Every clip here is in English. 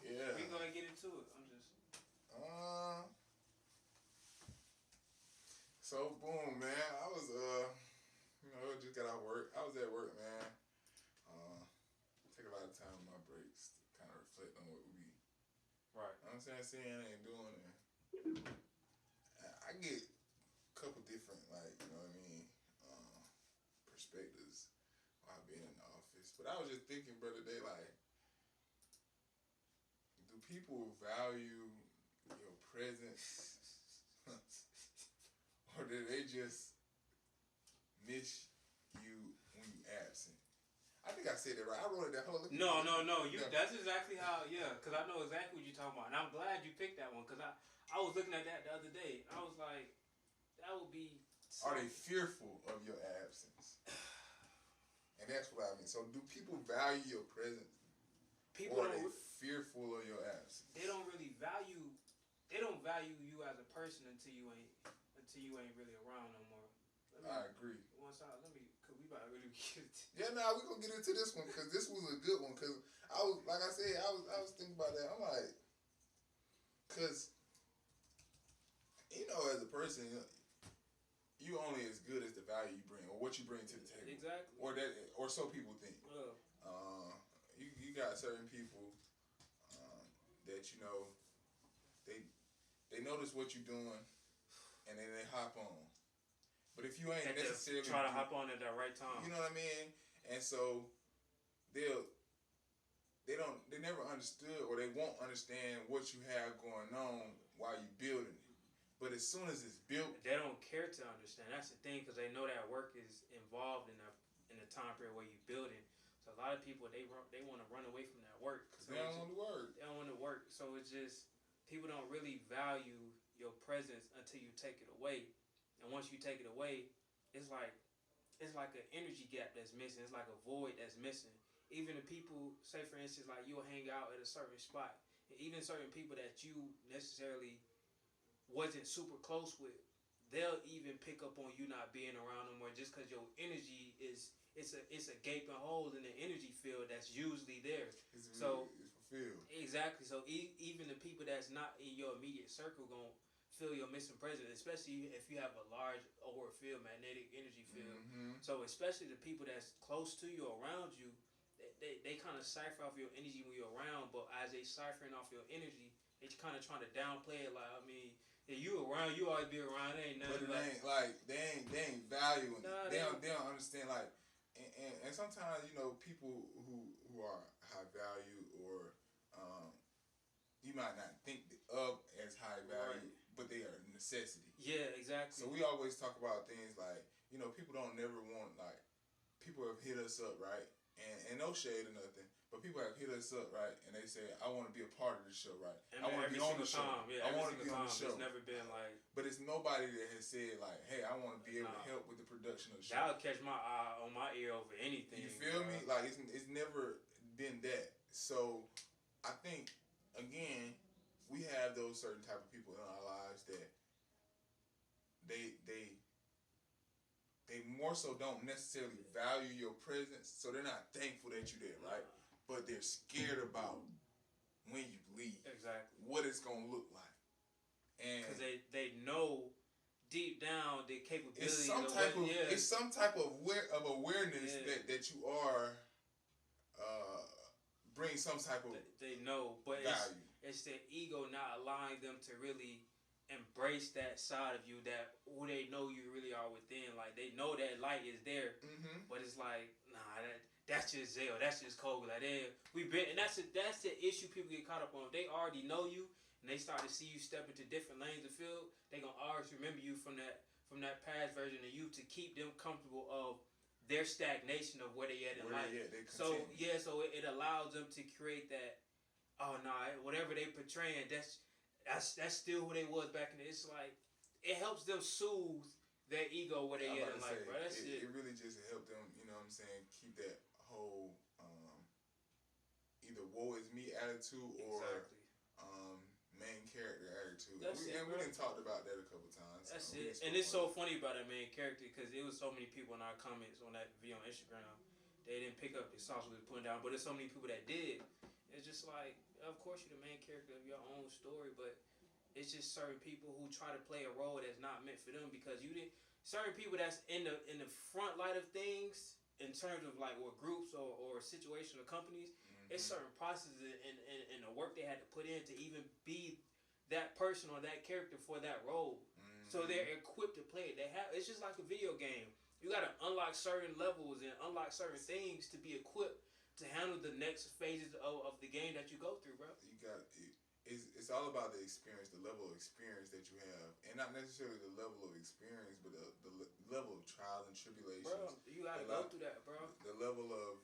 Yeah. We gonna get into it. I'm just. So boom, man. I was just got out of work. I was at work, man. Take a lot of time on my breaks to kind of reflect on what we be. Right. You know what I'm saying? Seeing and doing it. I get a couple different, like, you know what I mean, perspectives while being in the office. But I was just thinking, brother, they like, do people value your presence? Or do they just miss you when you absent? I think I said that right. I wrote it that whole. No. That's exactly how. Yeah, because I know exactly what you're talking about, and I'm glad you picked that one because I was looking at that the other day. I was like, that would be. Are they fearful of your absence? And that's what I mean. So, do people value your presence? Or are they fearful of your absence? They don't really value. They don't value you as a person until you ain't really around no more. I agree. Cause we about to really get into. Yeah, we gonna get into this one because this was a good one. Cause I was, like I said, I was thinking about that. I'm like, cause as a person, you only as good as the value you bring or what you bring to the table. Exactly. Or so people think. You got certain people that they notice what you're doing and then they hop on. But if you ain't necessarily try to hop on at that right time, you know what I mean? And so they never understood or they won't understand what you have going on while you building it. But as soon as it's built, they don't care to understand. That's the thing because they know that work is involved in the time period where you're building. So a lot of people they want to run away from that work. So they don't want to work. They don't want to work. So it's just people don't really value your presence until you take it away. And once you take it away, it's like an energy gap that's missing. It's like a void that's missing. Even the people, say for instance, like you'll hang out at a certain spot, and even certain people that you necessarily wasn't super close with, they'll even pick up on you not being around no more just because your energy it's a gaping hole in the energy field that's usually there. It's fulfilled. Exactly. So even the people that's not in your immediate circle gonna feel your missing presence, especially if you have a large aura field, magnetic energy field. Mm-hmm. So especially the people that's close to you, around you, they kind of cipher off your energy when you're around, but as they ciphering off your energy, they kind of trying to downplay it. Like, I mean, if you around, you always be around. It ain't nothing. But it ain't like they ain't valuing it. They don't understand like, and sometimes people who are high value or you might not think of as high value, right, but they are a necessity. Yeah, exactly. So we always talk about things like people don't never want like people have hit us up, right? And no shade or nothing, but people have hit us up, right? And they say, I want to be a part of the show, right? And I want to be on the show. Yeah, I want to be on the show. It's never been like. But it's nobody that has said like, hey, I want to be able to help with the production of the show. That'll catch my eye on my ear over anything. You feel me? Like it's never been that. So I think again, we have those certain type of people in our lives that they more so don't necessarily value your presence, so they're not thankful that you're there, right? But they're scared about when you leave. Exactly. What it's gonna look like. And because they know deep down the capability. It's some type of awareness that you are bring some type of they know, but value. It's their ego not allowing them to really embrace that side of you, that who they know you really are within. Like they know that light is there, but it's like that's just Zell, that's just Kobe. Like and that's the issue people get caught up on. They already know you and they start to see you step into different lanes of field. They gonna always remember you from that past version of you to keep them comfortable of their stagnation of where they at in life. So it allows them to create that. Oh no, whatever they portraying, that's still who they was back in the. It's like it helps them soothe their ego where they at in life, bro. That's it. It really just helped them, you know what I'm saying, keep that whole either woe is me attitude or main character attitude. We done talked about that a couple times. That's it. And it's so funny about that main character because it was so many people in our comments on that video on Instagram they didn't pick up the sauce we was putting down. But there's so many people that did. It's just like, of course you're the main character of your own story, but it's just certain people who try to play a role that's not meant for them because you didn't. Certain people that's in the front light of things in terms of like or groups or situation or companies, it's certain processes and the work they had to put in to even be that person or that character for that role. So they're equipped to play it. It's just like a video game. You gotta unlock certain levels and unlock certain things to be equipped to handle the next phases of the game that you go through, bro. You got it. It's all about the experience, the level of experience that you have, and not necessarily the level of experience, but the level of trials and tribulations. Bro, you gotta go through that, bro. The level of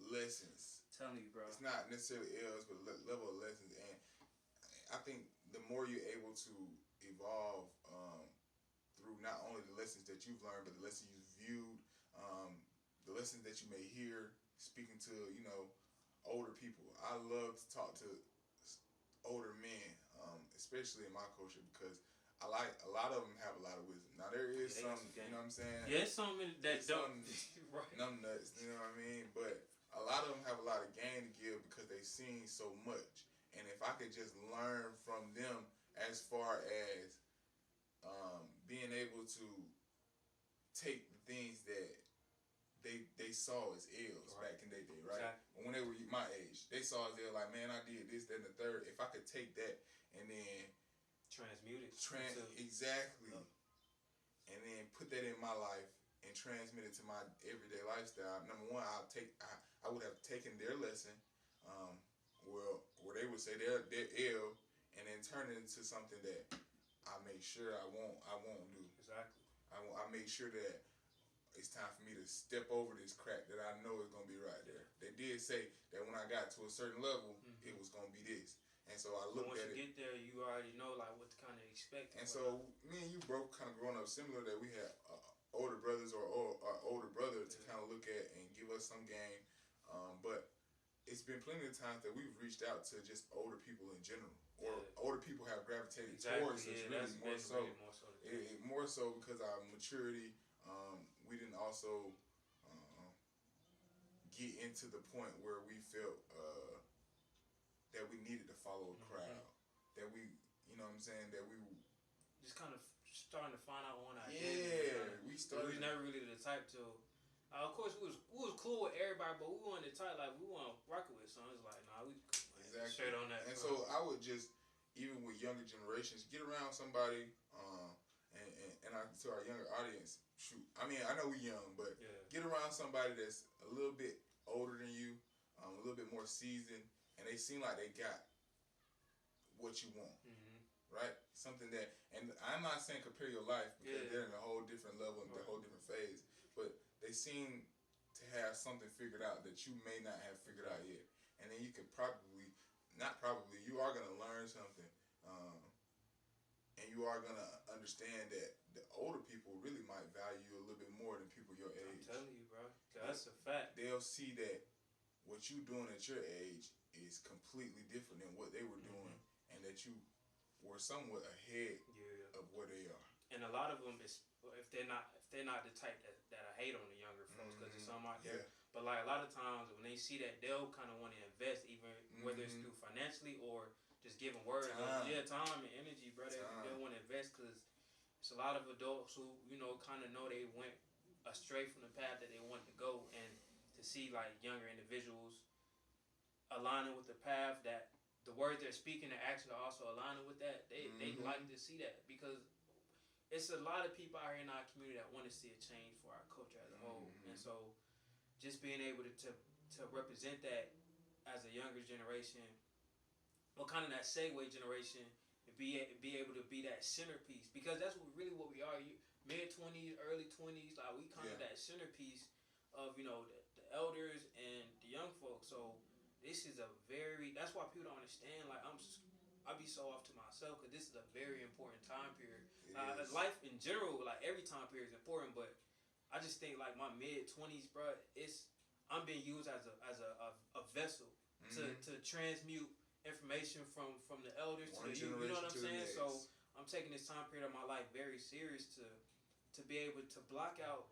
lessons. I'm telling you, bro. It's not necessarily L's, but the level of lessons, and I think the more you're able to evolve through not only the lessons that you've learned, but the lessons you've viewed, the lessons that you may hear, speaking to older people. I love to talk to older men, especially in my culture, because I like a lot of them have a lot of wisdom. Now there is some, you know what I'm saying? Yeah, it's something that don't. Right. Numb nuts, you know what I mean? But a lot of them have a lot of game to give because they've seen so much. And if I could just learn from them as far as being able to take the things that they saw as ills back in their day, right? Exactly. When they were my age, they saw as they're like, man, I did this, that, and the third. If I could take that and then transmute it, exactly, and then put that in my life and transmit it to my everyday lifestyle. Number one, I would have taken their lesson, where they would say they're ill, and then turn it into something that I make sure I won't do. Exactly. I make sure that it's time for me to step over this crack that I know is gonna be right there. They did say that when I got to a certain level, it was gonna be this, and so I looked at it. Once you get there, you already know like what to kind of expect. And so me and you both kind of growing up similar, that we had older brothers or our older brother to kind of look at and give us some game, but it's been plenty of times that we've reached out to just older people in general, or older people have gravitated towards us. Really, more so because our maturity. We didn't also get into the point where we felt that we needed to follow a crowd. That we, you know what I'm saying, that we just kind of starting to find out on our identity. We started. We was never really the type to. Of course, we was cool with everybody, but we weren't the type like we want to rock with. So it's like, nah, we straight on that. And so I would just, even with younger generations, get around somebody, and to our younger audience. Shoot, I mean, I know we young, but get around somebody that's a little bit older than you, a little bit more seasoned, and they seem like they got what you want, right? Something that, and I'm not saying compare your life because they're in a whole different level and a whole different phase, but they seem to have something figured out that you may not have figured out yet, and then you could you are gonna learn something, and you are gonna understand that the older people really might value you a little bit more than people your age. I'm telling you, bro. That's a fact. They'll see that what you doing at your age is completely different than what they were doing, and that you were somewhat ahead of where they are. And a lot of them is if they're not the type that I hate on the younger folks because there's some out there. But like a lot of times when they see that, they'll kind of want to invest, even whether it's through financially or just giving words. Time and energy, bro. They want to invest because it's a lot of adults who kind of know they went astray from the path that they wanted to go, and to see like younger individuals aligning with the path that the words they're speaking, they're actually also aligning with that. They like to see that because it's a lot of people out here in our community that want to see a change for our culture as a whole, and so just being able to represent that as a younger generation, or kind of that segue generation, and be able to be that centerpiece, because that's what we are. Mid-20s, early 20s, like we kind of that centerpiece of the elders and the young folks. So this is that's why people don't understand. Like I be so off to myself because this is a very important time period. Life in general, like every time period is important, but I just think like my mid-20s, bro, I'm being used as a vessel to transmute information from the elders to you. You know what I'm saying? So I'm taking this time period of my life very serious to be able to block out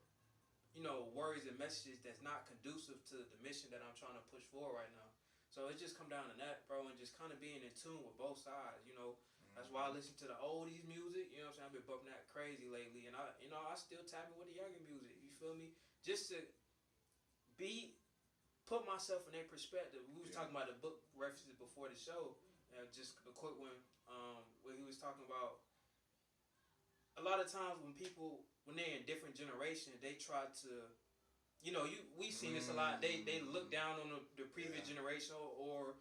words and messages that's not conducive to the mission that I'm trying to push forward right now. So it just come down to that, bro, and just kind of being in tune with both sides. That's why I listen to the oldies music. You know what I'm saying? I've been bumping that crazy lately, and I still tapping with the younger music. You feel me? Just to put myself in their perspective. We was talking about the book references before the show. Just a quick one, where he was talking about a lot of times when they're in different generations, they try to, we've seen this a lot. They look down on the previous generation or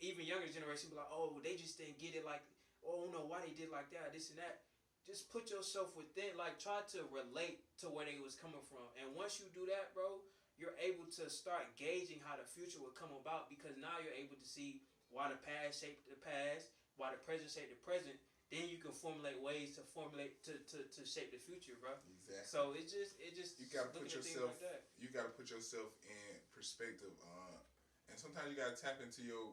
even younger generation, be like, oh, they just didn't get it like, oh no, why they did like that, this and that. Just put yourself within, like try to relate to where they was coming from. And once you do that, bro, you're able to start gauging how the future will come about, because now you're able to see why the past shaped the past, why the present shaped the present. Then you can formulate ways to shape the future, bro. Exactly. So it just you gotta put yourself like you gotta put yourself in perspective. And sometimes you gotta tap into your.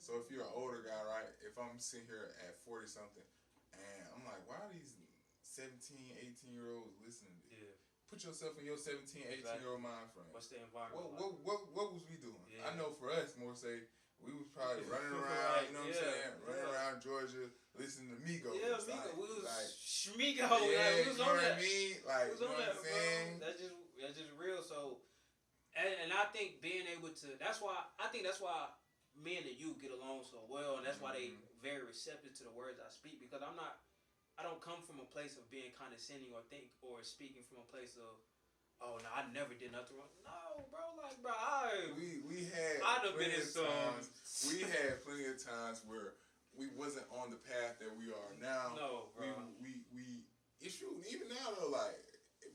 So if you're an older guy, right? If I'm sitting here at 40 something, and I'm like, why are these 17, 18-year-olds listening to this? Yeah. Put yourself in your 17, 18-year-old mind frame. What's the environment? What was we doing? Yeah. I know for us, more say, we was probably running around, you know what I'm saying? Running around Georgia, listening to Migos. Yeah, Migos. We was Schmigo. Yeah, we was you know what I mean? Like, you know what I'm saying? That's just real. So, and I think being able to, that's why me and the youth get along so well, and that's why they very receptive to the words I speak, because I don't come from a place of being condescending or speaking from a place of, oh no, I never did nothing wrong. No, bro, we had plenty of times. We had plenty of times where we wasn't on the path that we are now. No, bro. We it's true. Even now though, like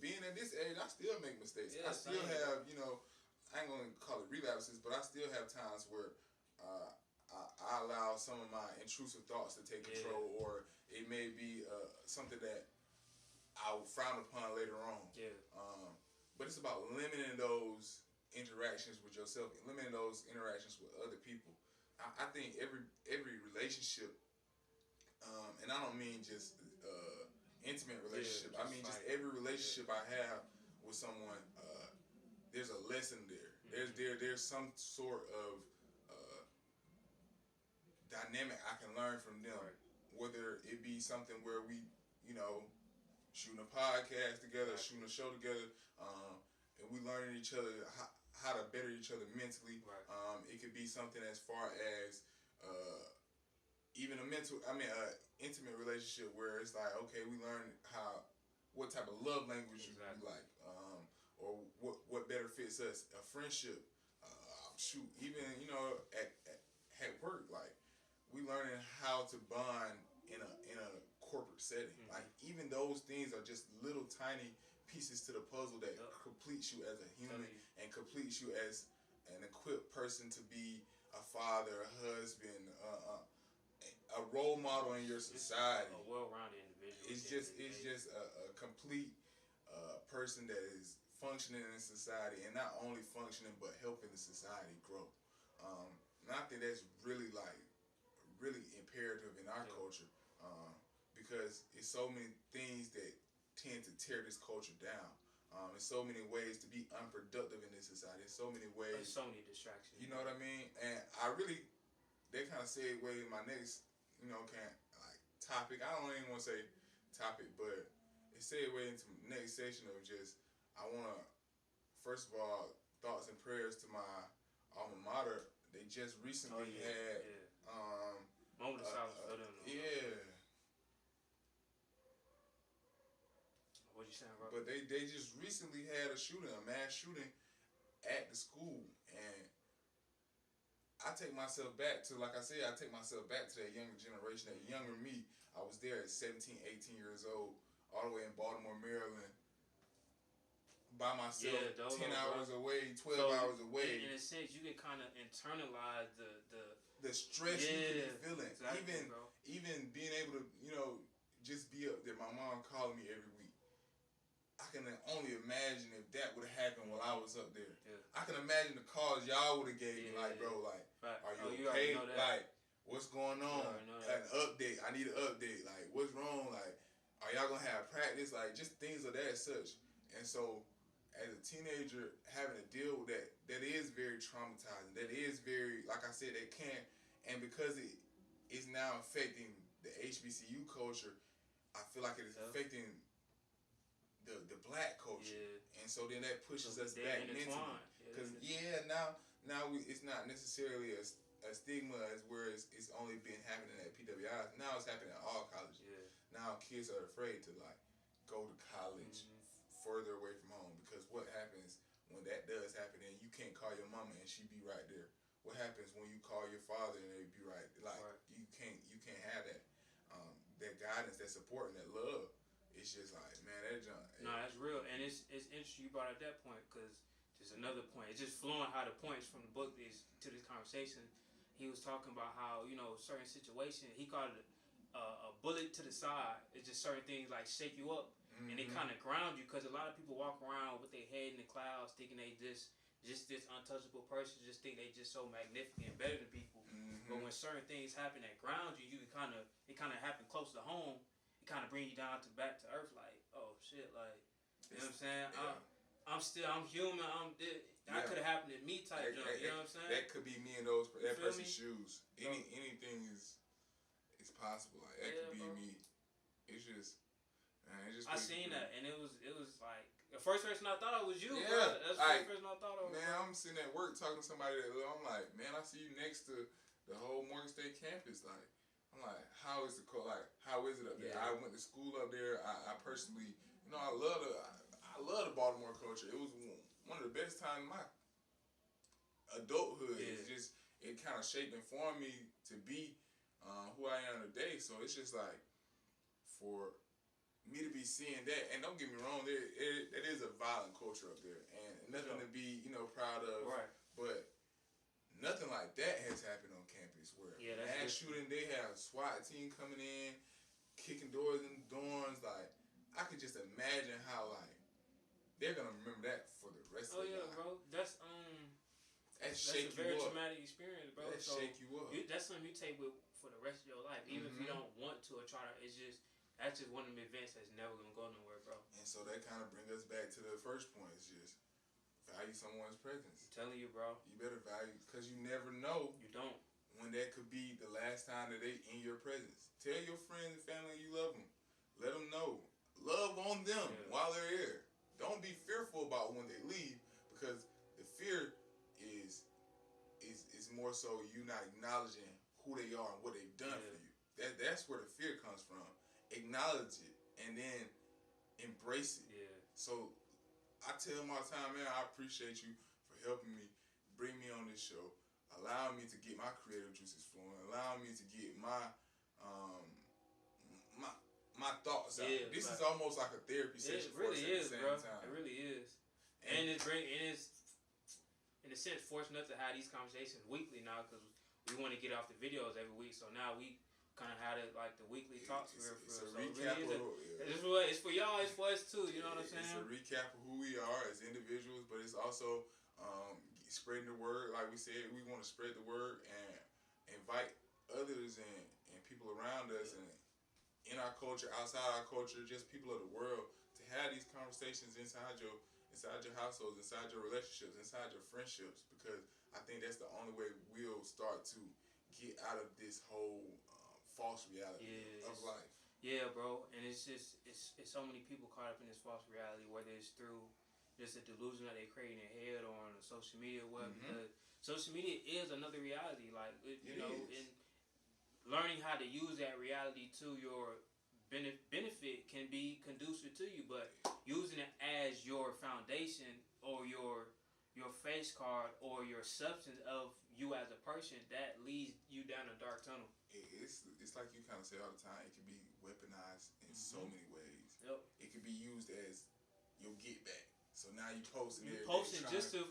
being at this age, I still make mistakes. Yeah, I still have, I ain't gonna call it relapses, but I still have times where I allow some of my intrusive thoughts to take control, or it may be something that I will frown upon later on. Yeah. But it's about limiting those interactions with yourself, limiting those interactions with other people. I think every relationship, and I don't mean just intimate relationship. I mean just every relationship I have with someone. There's a lesson there. There's some sort of dynamic I can learn from them, whether it be something where we, shooting a podcast together, shooting a show together, and we learning each other how to better each other mentally. It could be something as far as even intimate relationship where it's like, okay, we learn what type of love language you like, or what better fits us. A friendship, even at work, like. We learning how to bond in a corporate setting. Like even those things are just little tiny pieces to the puzzle that completes you as a human and completes you as an equipped person to be a father, a husband, a role model in your society. A well-rounded individual. It's just a complete person that is functioning in society, and not only functioning but helping the society grow. And I think that's really imperative in our culture, because it's so many things that tend to tear this culture down. There's so many ways to be unproductive in this society. There's so many ways. There's so many distractions. You know what I mean? And they kind of segue in my next, topic. I don't even want to say topic, but it segue into the next section of just, I want to, first of all, thoughts and prayers to my alma mater. They just recently had. Moment of silence for them. Yeah. What you saying, bro? But they just recently had a mass shooting at the school, and I take myself back to, like I said, I take myself back to that younger generation, that younger me. I was there at 17, 18 years old, all the way in Baltimore, Maryland, by myself, 10 hours away, 12 hours away. In a sense, you can kind of internalize the stress you could be feeling. Exactly, even being able to, just be up there. My mom calling me every week. I can only imagine if that would have happened while I was up there. Yeah. I can imagine the calls y'all would have gave me, bro, are you okay? Like, what's going on? An update. I need an update. Like, what's wrong? Like, are y'all gonna have practice? Like, just things of that such. And so, as a teenager having to deal with that is very traumatizing. That is very, like I said, that can't, and because it is now affecting the HBCU culture, I feel like it is affecting the black culture, and so then that pushes us back mentally. Because now it's not necessarily a stigma as where it's only been happening at PWIs. Now it's happening at all colleges. Now kids are afraid to like go to college further away from home, because what happens when that does happen and you can't call your mama and she be right there? What happens when you call your father and they be right? Like you can't have that that guidance, that support, and that love. It's just like, man, that junk. No, that's real, and it's interesting you brought up that point, because there's another point. It's just flowing how the points from the book is to this conversation. He was talking about how, you know, certain situations, he called it a bullet to the side. It's just certain things like shake you up, and they kind of ground you, because a lot of people walk around with their head in the clouds thinking they just this untouchable person, just think they just so magnificent, better than people. But when certain things happen that ground you, it kind of happen close to home. It kind of bring you down to back to earth, like, oh shit, like, you know what I'm saying? Yeah. I'm human. That could have happened to me, type jump. You know what I'm saying? That could be me in that person's shoes. Anything is possible. Like that could be me. It's just, man, I seen that, and it was like the first person I thought of was you. Yeah, bro. That's the first person I thought of. Man, I'm sitting at work talking to somebody that I'm like, man, I see you next to the whole Morgan State campus. Like, I'm like, how is how is it up there? I went to school up there. I personally, you know, I love the Baltimore culture. It was one of the best times in my adulthood. It's just, it kind of shaped and formed me to be who I am today. So it's just like, for me to be seeing that, and don't get me wrong, it is a violent culture up there, and nothing to be, you know, proud of. Right. But nothing like that has happened on campus, where mass shooting, they have SWAT team coming in, kicking doors in dorms. Like, I could just imagine how, like, they're gonna remember that for the rest of their life. Bro. That's shake a very you up. traumatic experience, bro. That shake you up. That's something you take with for the rest of your life, even if you don't want to or try to. That's just one of them events that's never gonna go nowhere, bro. And so that kind of brings us back to the first point. It's just value someone's presence. I'm telling you, bro. You better value, because you never know. You don't. When that could be the last time that they in your presence. Tell your friends and family you love them. Let them know. Love on them while they're here. Don't be fearful about when they leave, because the fear is more so you not acknowledging who they are and what they've done for you. That's where the fear comes from. Acknowledge it and then embrace it. Yeah. So I tell them all the time, man, I appreciate you for helping me, bring me on this show, allowing me to get my creative juices flowing, allowing me to get my thoughts out. This is almost like a therapy session for us at the same time. It really is. And it's in a sense forcing us to have these conversations weekly now, because we want to get off the videos every week. So now we kind of had it like the weekly talks. It's a so recap it's for y'all, it's for us too. You know what I'm saying? It's a recap of who we are as individuals, but it's also spreading the word. Like we said, we want to spread the word and invite others and people around us and in our culture, outside our culture, just people of the world, to have these conversations inside your households, inside your relationships, inside your friendships, because I think that's the only way we'll start to get out of this whole false reality of life. Yeah, bro, and it's so many people caught up in this false reality, whether it's through just a delusion that they create in their head or on social media, because social media is another reality. Like, you know, and learning how to use that reality to your benefit can be conducive to you, but using it as your foundation or your face card or your substance of you as a person, that leads you down a dark tunnel. It's like you kind of say all the time, it can be weaponized in so many ways. Yep. It can be used as your get back. So now you posting just to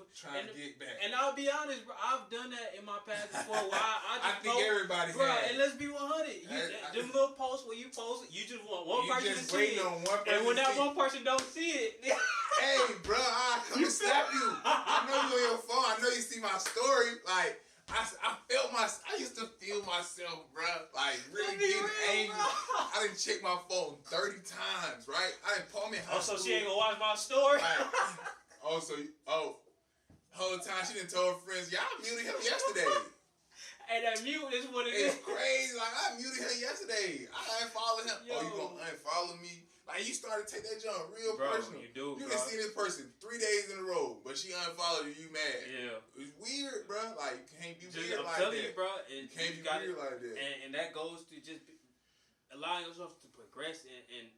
get back. And I'll be honest, bro, I've done that in my past before. I think everybody has. And let's be 100. Them little posts where you post it, you just want one person to see it. On one person and when that one person don't see it, hey, bro, I come and slap you. I know you on your phone. I know you see my story. Like, I used to feel myself, bro. Like, really getting angry. Bro. I didn't check my phone 30 times, right? I didn't pull me. So she ain't gonna watch my story. Oh, so whole time she done told her friends, y'all muted him yesterday. Hey, that mute is what it is. It's crazy. Like, I muted him yesterday. I unfollowed him. Yo. Oh, you gonna unfollow me? Like, you started to take that jump real personal. You do, You can see this person 3 days in a row, but she unfollowed you mad. Yeah. It's weird, bro. Like, you can't be weird like that. I'm telling you, bro. You can't be weird like that. And that goes to just allowing yourself to progress and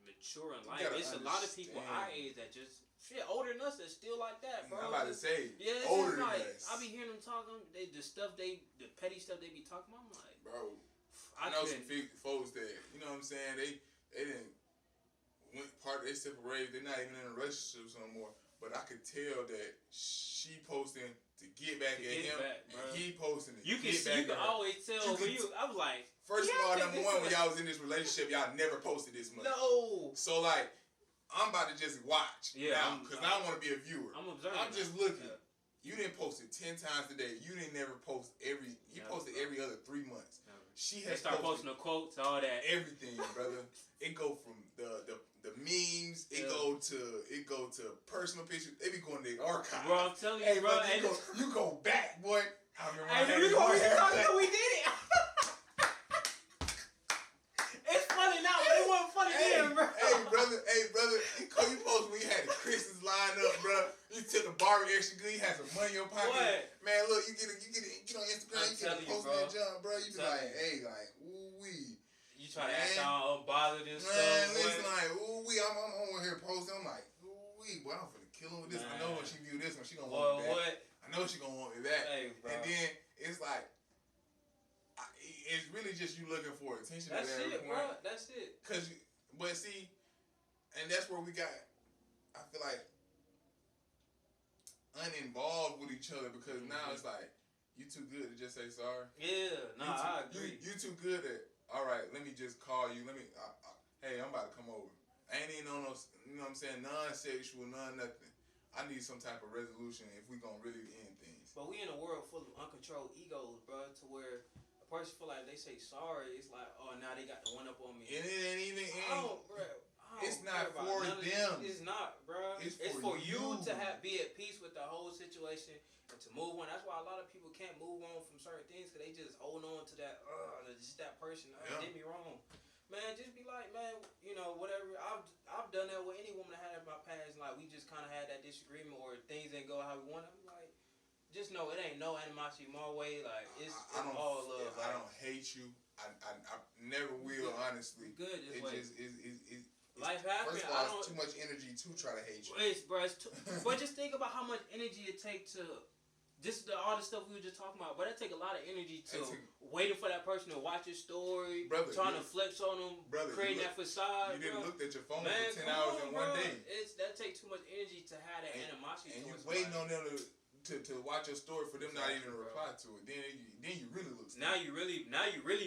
mature in life. It's a lot of people our age that just... Shit, older than us, that's still like that, bro. I'm about to say, yeah, older than us. I be hearing them talking, the petty stuff they be talking about. I'm like, bro, I know some folks that, you know what I'm saying, they didn't went part of their separated, they're not even in a relationship no more. But I could tell that she posting to get back at him, and he posting to get back at her. You can always tell when you, I was like, first of all, number one, when y'all was in this relationship, y'all never posted this much. No. So like, I'm about to just watch now because I want to be a viewer. I'm observing. I'm just looking. Yeah. You didn't post it 10 times a day. You didn't never post posted every other 3 months. Never. She has start posting the quotes, all that. Everything, brother. It go from the memes. It go to personal pictures. They be going to the archive. Bro, I'm telling you, bro. You go back, boy. I remember we did it. Hey, brother, you posted when you had the Christmas lined up, bro. You took the Barbie extra good. You had some money in your pocket. What? Man, look, you get on Instagram, you get a post that jump, bro. You be like, hey, like, ooh wee. You try to act all unbothered and stuff. Man, listen, like, ooh wee. I'm on here posting. I'm like, ooh wee, boy, I'm finna kill him with this. Man. I know when she view this one, she gonna want me back. I know she gonna want me back. Hey, bro. And then it's like, it's really just you looking for attention. That's at it, point. Bro. That's it. But see. And that's where we got, I feel like, uninvolved with each other because now it's like, you too good to just say sorry. Yeah, I agree. You too good at, all right, let me just call you. Hey, I'm about to come over. I ain't even on no, you know what I'm saying, non-sexual, nothing. I need some type of resolution if we gonna really end things. But we in a world full of uncontrolled egos, bro, to where a person feel like they say sorry, it's like, oh, now they got the one up on me. And it ain't even, bro. It's not for them. It's not, bro. It's for you to be at peace with the whole situation and to move on. That's why a lot of people can't move on from certain things because they just hold on to that. Just that person did me wrong. Man, just be like, man, you know, whatever. I've done that with any woman I had in my past. Like we just kind of had that disagreement or things didn't go how we wanted. I'm like, just know it ain't no animosity my way. Like it's all love. I don't hate you. I never will. Honestly, good. It just is. Life happens. First of all, it's too much energy to try to hate you. But just think about how much energy it takes to all the stuff we were just talking about. But it take a lot of energy to waiting for that person to watch your story, trying to flex on them, creating that facade. You didn't look at your phone for 10 hours in one day. That takes too much energy to have that animosity. And you waiting on them to watch your story for them not even to reply to it. Then you really look stupid. Now you really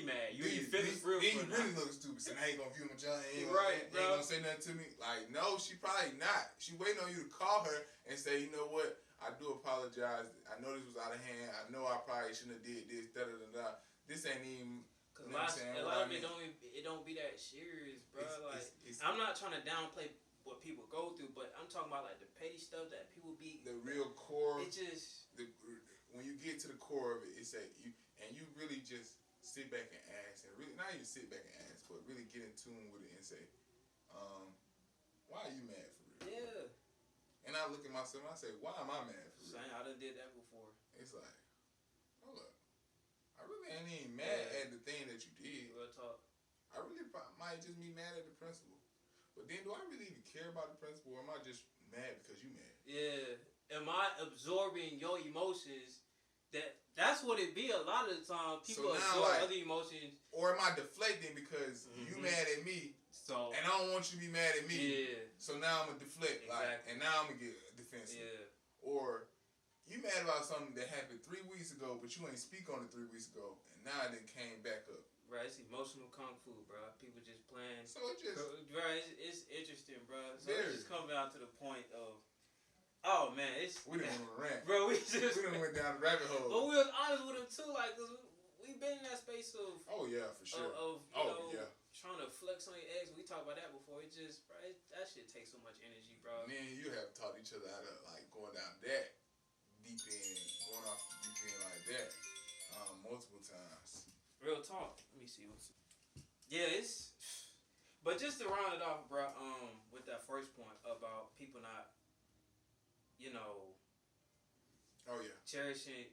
mad. You feelings real. Then you really look stupid. So now you gonna view my John. Ain't gonna say nothing to me. Like, no, she probably not. She waiting on you to call her and say, you know what? I do apologize. I know this was out of hand. I know I probably shouldn't have did this. This ain't even. Cause a lot of it don't be that serious, bro. I'm not trying to downplay what people go through, but I'm talking about like the petty stuff that people be. The real core. It just. When you get to the core of it, it's that you really just sit back and ask, and really not even sit back and ask, but really get in tune with it and say, why are you mad for real? Yeah. And I look at myself and I say, why am I mad for real? I done did that before. It's like, hold up, I really ain't even mad at the thing that you did. Real talk. I really might just be mad at the principle. But then, do I really even care about the principle, or am I just mad because you mad? Yeah. Am I absorbing your emotions? That's what it be a lot of the time. People absorb other emotions. Or am I deflecting because you mad at me, and I don't want you to be mad at me. Yeah. So now I'm going to deflect. And now I'm going to get defensive. Yeah. Or you mad about something that happened 3 weeks ago, but you ain't speak on it 3 weeks ago, and now it came back up. Right, it's emotional kung fu, bro. People just playing. So it just... Bro, it's interesting, bro. So it just comes down to the point of... Oh, man, we didn't want to rant. Bro, we done went down the rabbit hole. But we was honest with him, too, like, cause we've been in that space of... Oh, yeah, for sure. You know, trying to flex on your ex. We talked about that before. It just, bro, that shit takes so much energy, bro. Me and you have taught each other how to like going down that deep end, going off the deep end like that, multiple times. Real talk. Let me see what's. Yeah, it's. But just to round it off, bro. With that first point about people not, you know. Oh yeah. Cherishing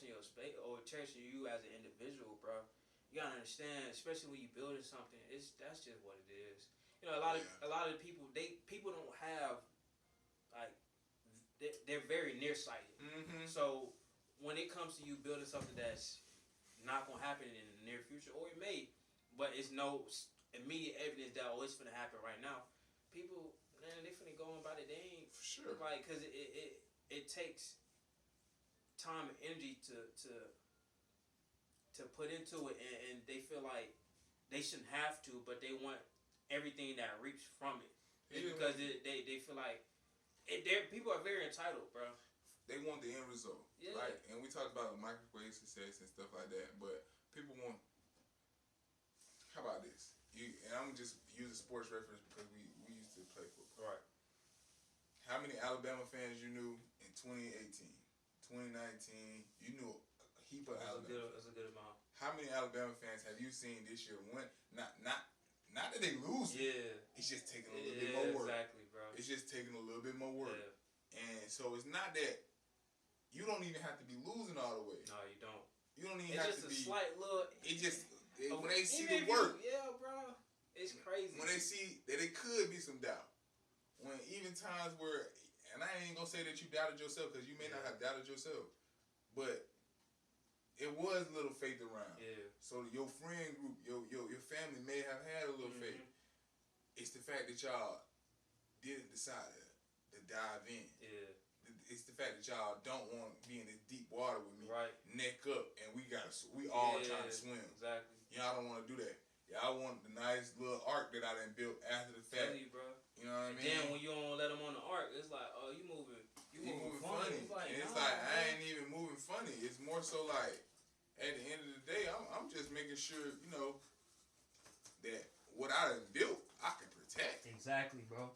your space or cherishing you as an individual, bro. You gotta understand, especially when you building something. That's just what it is. You know, a lot of people people don't have like they're very nearsighted. Mm-hmm. So when it comes to you building something that's not gonna happen in the near future, or it may, but it's no immediate evidence that it's gonna happen right now. People, man, they finna go on about it. They ain't for sure, like because it takes time and energy to put into it, and they feel like they shouldn't have to, but they want everything that reaps from it. It's because they feel like people are very entitled, bro. They want the end result, right? And we talked about microwave success and stuff like that, but people want. How about this? And I'm just using sports reference because we used to play football. Right. How many Alabama fans you knew in 2018, 2019? You knew a heap of Alabama. That's a good amount. How many Alabama fans have you seen this year win? Not that they lose. Yeah. It's just taking a little bit more work. Exactly, bro. It's just taking a little bit more work. Yeah. And so it's not that you don't even have to be losing all the way. No, you don't. You don't even have to be. It's just a slight little. It just when they see the work. Yeah, bro. It's crazy. When they see that it could be some doubt. When even times where, and I ain't gonna say that you doubted yourself because you may not have doubted yourself, but it was little faith around. Yeah. So your friend group, your family may have had a little faith. It's the fact that y'all didn't decide to dive in. Yeah. It's the fact that y'all don't want to be in this deep water with me, right? Neck up, and we all trying to swim. Exactly. Y'all don't want to do that. Y'all want the nice little arc that I done built after the fact. You, bro. You know what I mean? Then when you don't let them on the arc, it's like, oh, you moving funny. It's like, and it's like I ain't even moving funny. It's more so like at the end of the day, I'm just making sure that what I done built, I can protect. Exactly, bro.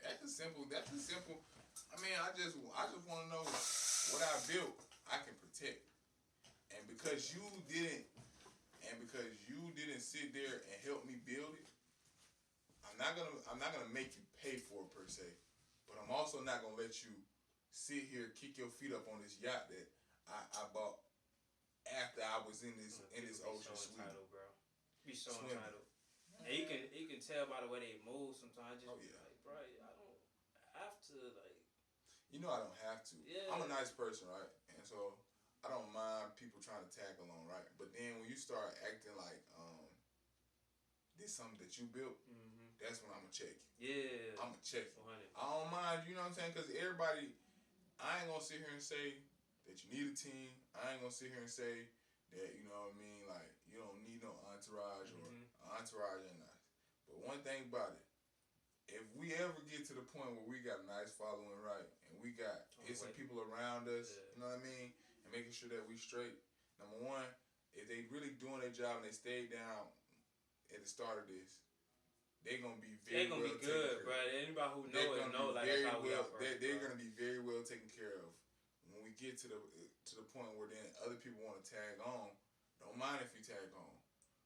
That's a simple. I mean, I just want to know what I built, I can protect. And because you didn't sit there and help me build it, I'm not gonna make you pay for it per se, but I'm also not gonna let you sit here kick your feet up on this yacht that I bought after I was in this ocean so entitled, bro. Be so swimming. entitled. And you can tell by the way they move sometimes. Just like, bro, I don't have to like. You know I don't have to. Yeah. I'm a nice person, right? And so I don't mind people trying to tag along, right? But then when you start acting like this something that you built, that's when I'm gonna check you. Yeah. I'm gonna check you. 100. I don't mind, you know what I'm saying? Because everybody, I ain't gonna sit here and say that you need a team. I ain't gonna sit here and say that, you know what I mean, like you don't need no entourage or entourage ain't nice. But one thing about it, if we ever get to the point where we got a nice following, right, and we got some people around us, you know what I mean, and making sure that we straight. Number one, if they really doing their job and they stayed down at the start of this, they're gonna be very well taken care of. Bro. Anybody who know like that's how we operate. They're gonna be very well taken care of. When we get to the point where then other people want to tag on, don't mind if you tag on.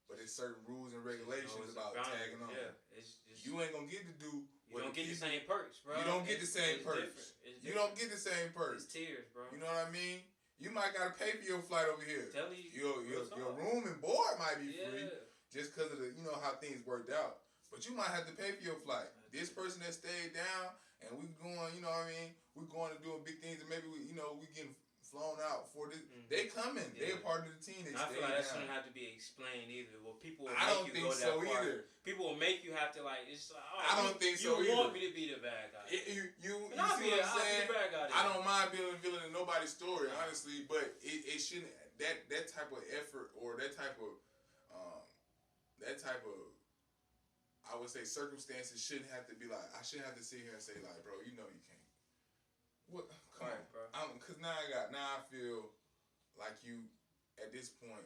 But there's certain rules and regulations about tagging on. Yeah, you ain't gonna get to do. You don't get the same perks, bro. You don't get the same perks. You don't get the same perks. It's tears, bro. You know what I mean? You might gotta pay for your flight over here. Your room and board might be free just because of the how things worked out. But you might have to pay for your flight. This person that stayed down and we going, you know what I mean? We're going to do big things and maybe we getting flown out for this. They coming. They a part of the team. I feel like that shouldn't have to be explained either. Well, people will I don't think so either. People will make you have to like. It's like, I don't think so either. You want me to be the bad guy? You see what I'm saying? I don't mind being a villain in nobody's story, honestly. But it shouldn't. That type of effort or that type of I would say circumstances shouldn't have to be like. I shouldn't have to sit here and say like, bro, you know you can't. What? Come on, bro. Cause now I feel like you at this point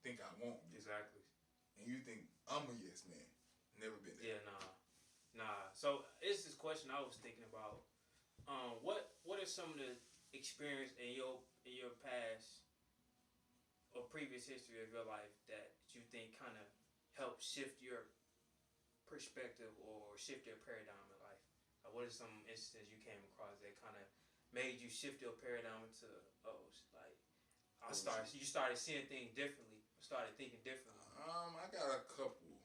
think I won't. Exactly. and you think I'm a yes man. Never been there. Yeah, nah. So it's this question I was thinking about. What are some of the experience in your past or previous history of your life that you think kind of helped shift your perspective or shift your paradigm in life? What are some instances you came across that kind of made you shift your paradigm into you started seeing things differently, started thinking differently? I got a couple.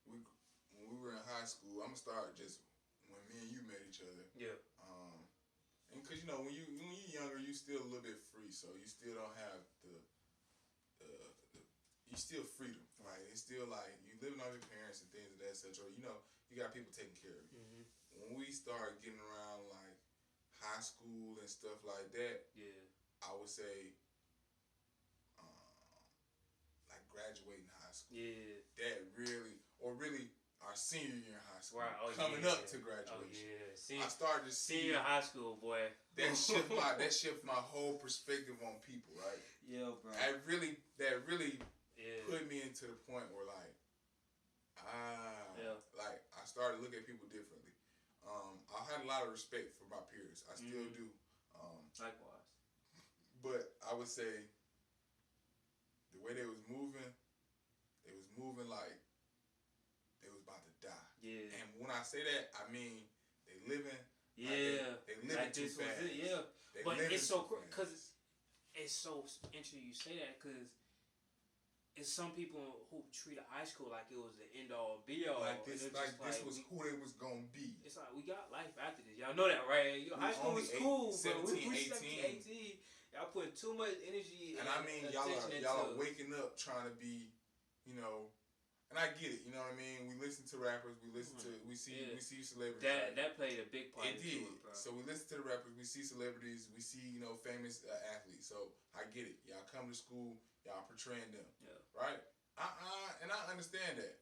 We when we were in high school, I'm gonna start just when me and you met each other. Yeah. And because when you're younger, you still a little bit free, so you still don't have the you still freedom, right? It's still like you living on your parents and things of that such, or you got people taking care of you. Mm-hmm. When we start getting around like high school and stuff like that, yeah, I would say like graduating high school. Yeah. That really our senior year in high school. Right. Coming up to graduation. I started to see senior high school, boy. That shift my whole perspective on people, right? Yeah, bro. That really put me into the point where like I started looking at people differently. I had a lot of respect for my peers. I still do. Likewise. But I would say the way they was moving like they was about to die. Yeah. And when I say that, I mean they living. Yeah. They living too fast. Yeah. But it's so because it's so interesting you say that because it's some people who treat high school like it was the end all be all. Like this was who they was gonna be. It's like we got life after this. Y'all know that, right? High school was cool, 17, but we 18. Y'all put too much energy. And I mean, y'all are waking up trying to be, and I get it. You know what I mean? We listen to rappers. We see celebrities. That played a big part. It did. Bro. So we listen to the rappers. We see celebrities. We see famous athletes. So I get it. Y'all come to school. Y'all portraying them. Yeah. Right? And I understand that.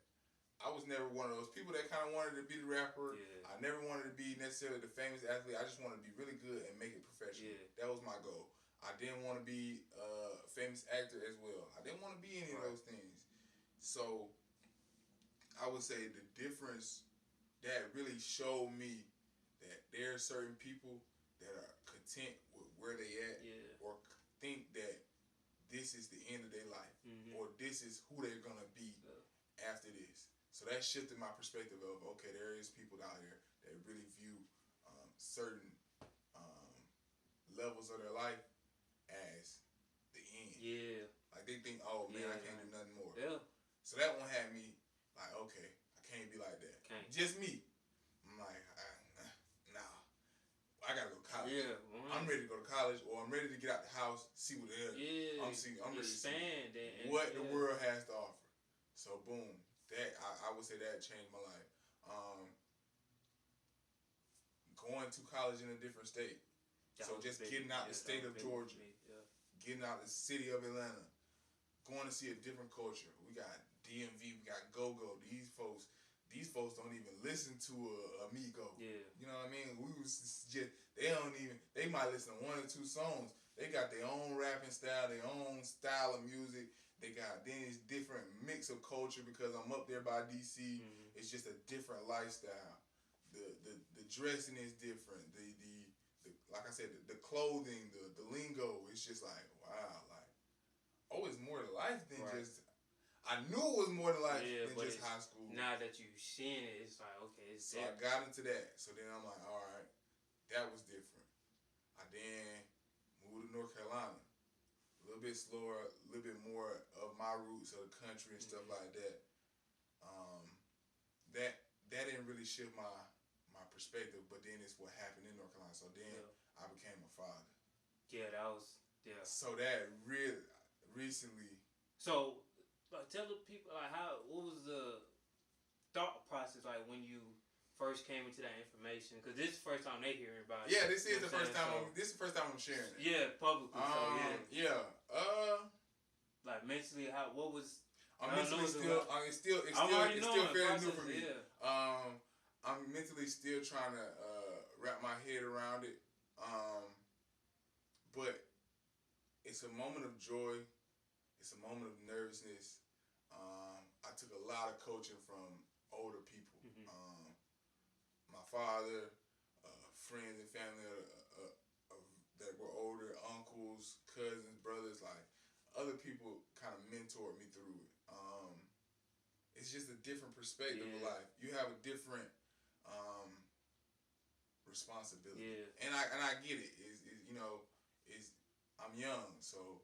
I was never one of those people that kind of wanted to be the rapper. Yeah. I never wanted to be necessarily the famous athlete. I just wanted to be really good and make it professional. Yeah. That was my goal. I didn't want to be a famous actor as well. I didn't want to be any of those things. So I would say the difference that really showed me that there are certain people that are content with where they at or think that this is the end of their life or this is who they're going to be after this. So that shifted my perspective of, okay, there is people out here that really view certain levels of their life as the end. Yeah. Like they think, oh man, I can't do nothing more. Yeah. So that one had me like, okay, I can't be like that. Can't. Just me. I'm like, nah. I gotta go to college. Yeah. I'm ready to go to college, or I'm ready to get out the house, see what the hell. Yeah. I'm ready to see what the world has to offer. So boom, that I would say that changed my life. Going to college in a different state. So just getting out the state of Georgia, getting out the city of Atlanta, going to see a different culture. We got DMV, we got Go-Go. These folks don't even listen to Amigo. Yeah. You know what I mean? They might listen to one or two songs. They got their own rapping style, their own style of music. Then it's different mix of culture because I'm up there by DC. It's just a different lifestyle. The dressing is different. The like I said, the clothing, the lingo. It's just like wow, like it's more to life than just. I knew it was more to life than just high school. Now that you've seen it, it's like okay, it's so different. I got into that. So then I'm like, all right, that was different. I then moved to North Carolina. A little bit slower, a little bit more of my roots of the country and stuff like that. That didn't really shift my perspective, but then it's what happened in North Carolina. So then I became a father. Yeah, that was So that really recently. So tell the people what was the thought process like when you first came into that information? Because this is the first time they hearing about it. Yeah, this is the first time. This is the first time I'm sharing it. Yeah, publicly. Like mentally, what was? I'm mentally still. It's still fairly new for me. Yeah. I'm mentally still trying to wrap my head around it. But it's a moment of joy. It's a moment of nervousness. I took a lot of coaching from older people. Mm-hmm. My father, friends and family that were older, uncles, cousins, brothers, like other people kind of mentored me through it. It's just a different perspective of life. You have a different responsibility, and I get it. I'm young, so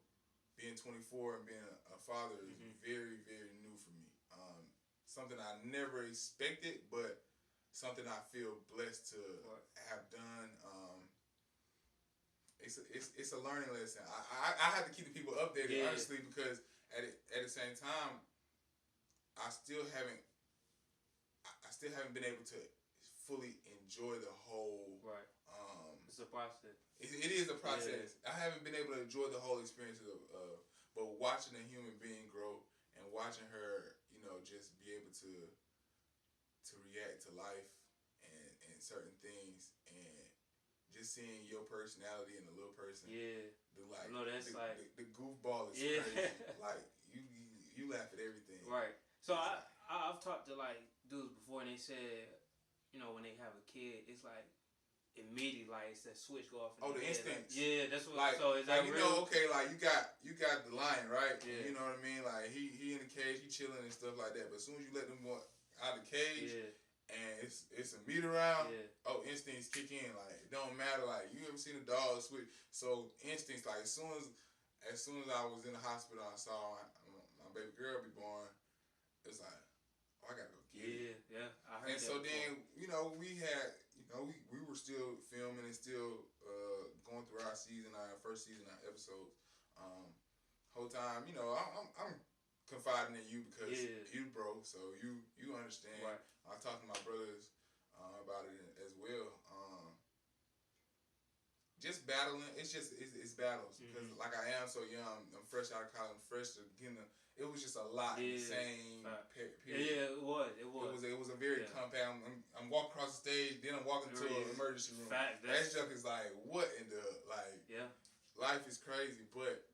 being 24 and being a father is very, very new for me. Something I never expected, but something I feel blessed to have done. It's a learning lesson. I have to keep the people updated, honestly, because at the same time, I still haven't been able to fully enjoy the whole. Right. It's a process. It is a process. I haven't been able to enjoy the whole experience but watching a human being grow and watching her, just be able to react to life and certain things, and just seeing your personality in the little person. Yeah. The goofball is crazy. Like you laugh at everything. Right. So I've talked to like dudes before, and they said, when they have a kid, it's like immediately, like it's that switch go off. The instincts. Like, that's what. Like, so is that real? Okay, like you got the lion, right? Yeah. You know what I mean? Like he in the cage, he chilling and stuff like that. But as soon as you let them go out of the cage, and it's a meat around, instincts kick in. Like it don't matter. Like you ever seen a dog switch? So instincts, like as soon as I was in the hospital, I saw my baby girl be born. It's like, I gotta go get it. Yeah. I heard. And so then, we had. We were still filming and still going through our first season, our episodes. Whole time, I'm confiding in you because you bro, so you understand. Right. I talked to my brothers about it as well. Just battling, it's battles because like I am so young, I'm fresh out of college, I'm fresh to getting it was just a lot in the same period. Yeah, it was. It was a very compound. I'm walking across the stage, then I'm walking to an emergency room. Fact, that junk is like, what in the life is crazy, but.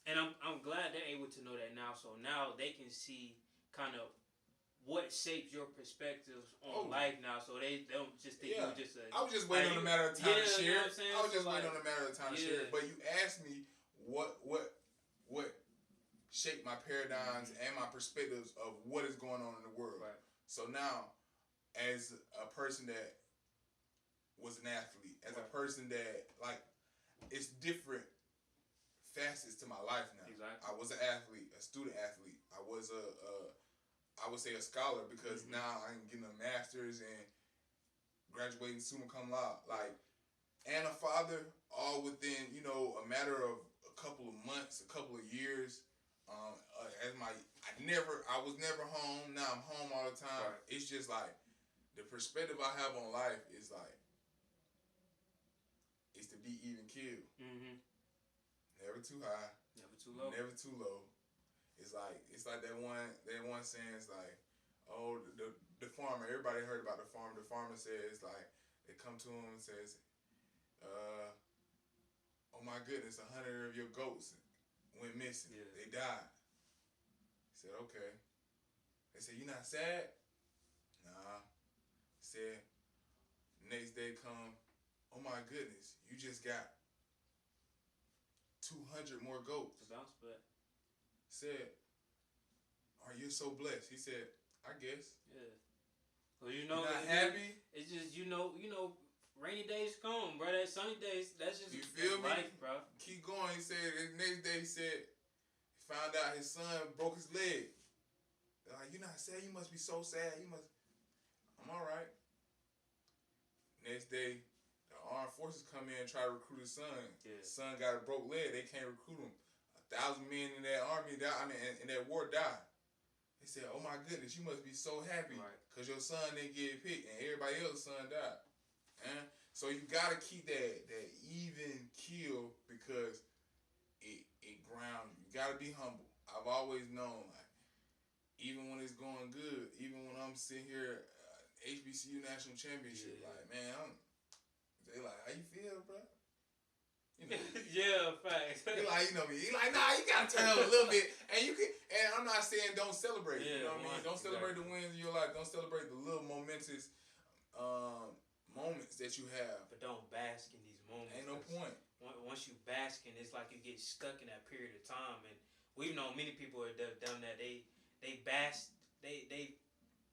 And I'm glad they're able to know that now. So now they can see kind of what shapes your perspectives on life now. So they don't just think you just. I was just waiting on a matter of time to share. You know I was just waiting on a matter of time to share. But you asked me what shaped my paradigms and my perspectives of what is going on in the world. Right. So now, as a person that was an athlete, as a person that it's different facets to my life now. Exactly. I was an athlete, a student athlete. I was I would say a scholar because now I'm getting a master's and graduating summa cum laude. And a father, all within a matter of a couple of months, a couple of years. I was never home. Now I'm home all the time. Right. It's just like the perspective I have on life is is to be even keeled. Never too high. Never too low. Never too low. It's like that one saying is like, oh, the farmer. Everybody heard about the farmer. The farmer says they come to him and says, oh my goodness, 100 of your goats went missing. Yeah. They died. He said, okay. They said, you not sad? Nah. He said, next day come, oh my goodness, you just got 200 more goats. The bounce back. Said, are you so blessed? He said, I guess. Yeah. So you're not happy? It's just rainy days come, bro. That sunny days, that's just you feel me? Life, bro. Keep going. He said the next day he found out his son broke his leg. They're like, you're not sad? You must be so sad. I'm alright. Next day, the armed forces come in and try to recruit his son. Yeah. His son got a broke leg. They can't recruit him. 1,000 men in that army died. In that war died. They said, oh my goodness, you must be so happy because your son didn't get picked and everybody else's son died. So you gotta keep that even keel because it grounds you. You gotta be humble. I've always known, even when it's going good, even when I'm sitting here, HBCU national championship, man, they like, how you feel, bro? Yeah, facts. He like, you know me. He like, nah, you gotta turn up a little bit, and you can. And I'm not saying don't celebrate. You know what I mean? Don't celebrate the wins in your life. Don't celebrate the little momentous moments that you have. But don't bask in these moments. Ain't no point. Once you bask in, it's like you get stuck in that period of time. And we've known many people that have done that. They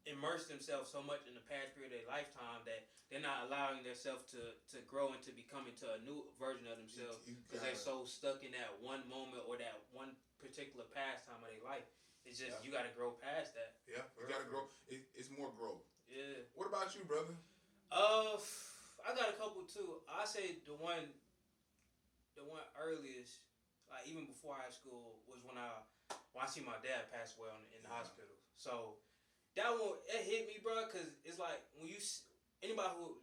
immerse themselves so much in the past period of their lifetime that they're not allowing themselves to grow into becoming to a new version of themselves because they're so stuck in that one moment or that one particular pastime of their life. It's just you got to grow past that. Yeah, you got to grow. It's more growth. Yeah. What about you, brother? I got a couple too. I say the one earliest, like even before high school, was when I see my dad pass away in the hospital. So that one, it hit me, bro, because it's like when anybody who,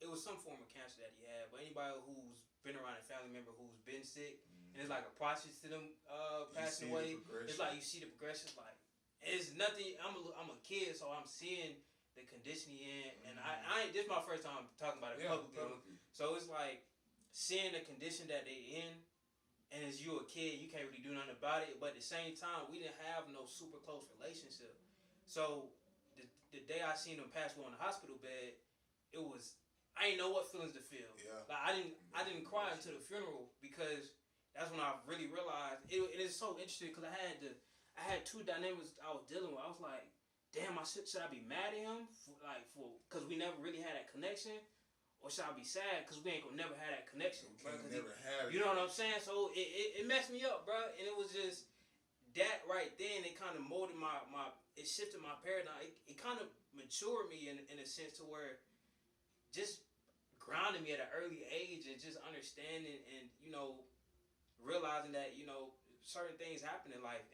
it was some form of cancer that he had, but anybody who's been around a family member who's been sick, and it's like a process to them passing away. It's like you see the progression, like it's nothing. I'm a kid, so I'm seeing the condition he in, and I ain't. This is my first time talking about it publicly. So it's like seeing the condition that they in. And as you a kid, you can't really do nothing about it. But at the same time, we didn't have no super close relationship. So the day I seen him pass away on the hospital bed, I didn't know what feelings to feel. Yeah. Like I didn't cry until the funeral because that's when I really realized it is so interesting because I had two dynamics I was dealing with. I was like, damn, should I be mad at him because we never really had that connection? Or should I be sad because we ain't gonna never have that connection? You know what I'm saying? So it messed me up, bro. And it was just that right then. It kind of molded it shifted my paradigm. It kind of matured me in a sense to where just grounded me at an early age and just understanding and realizing that certain things happen in life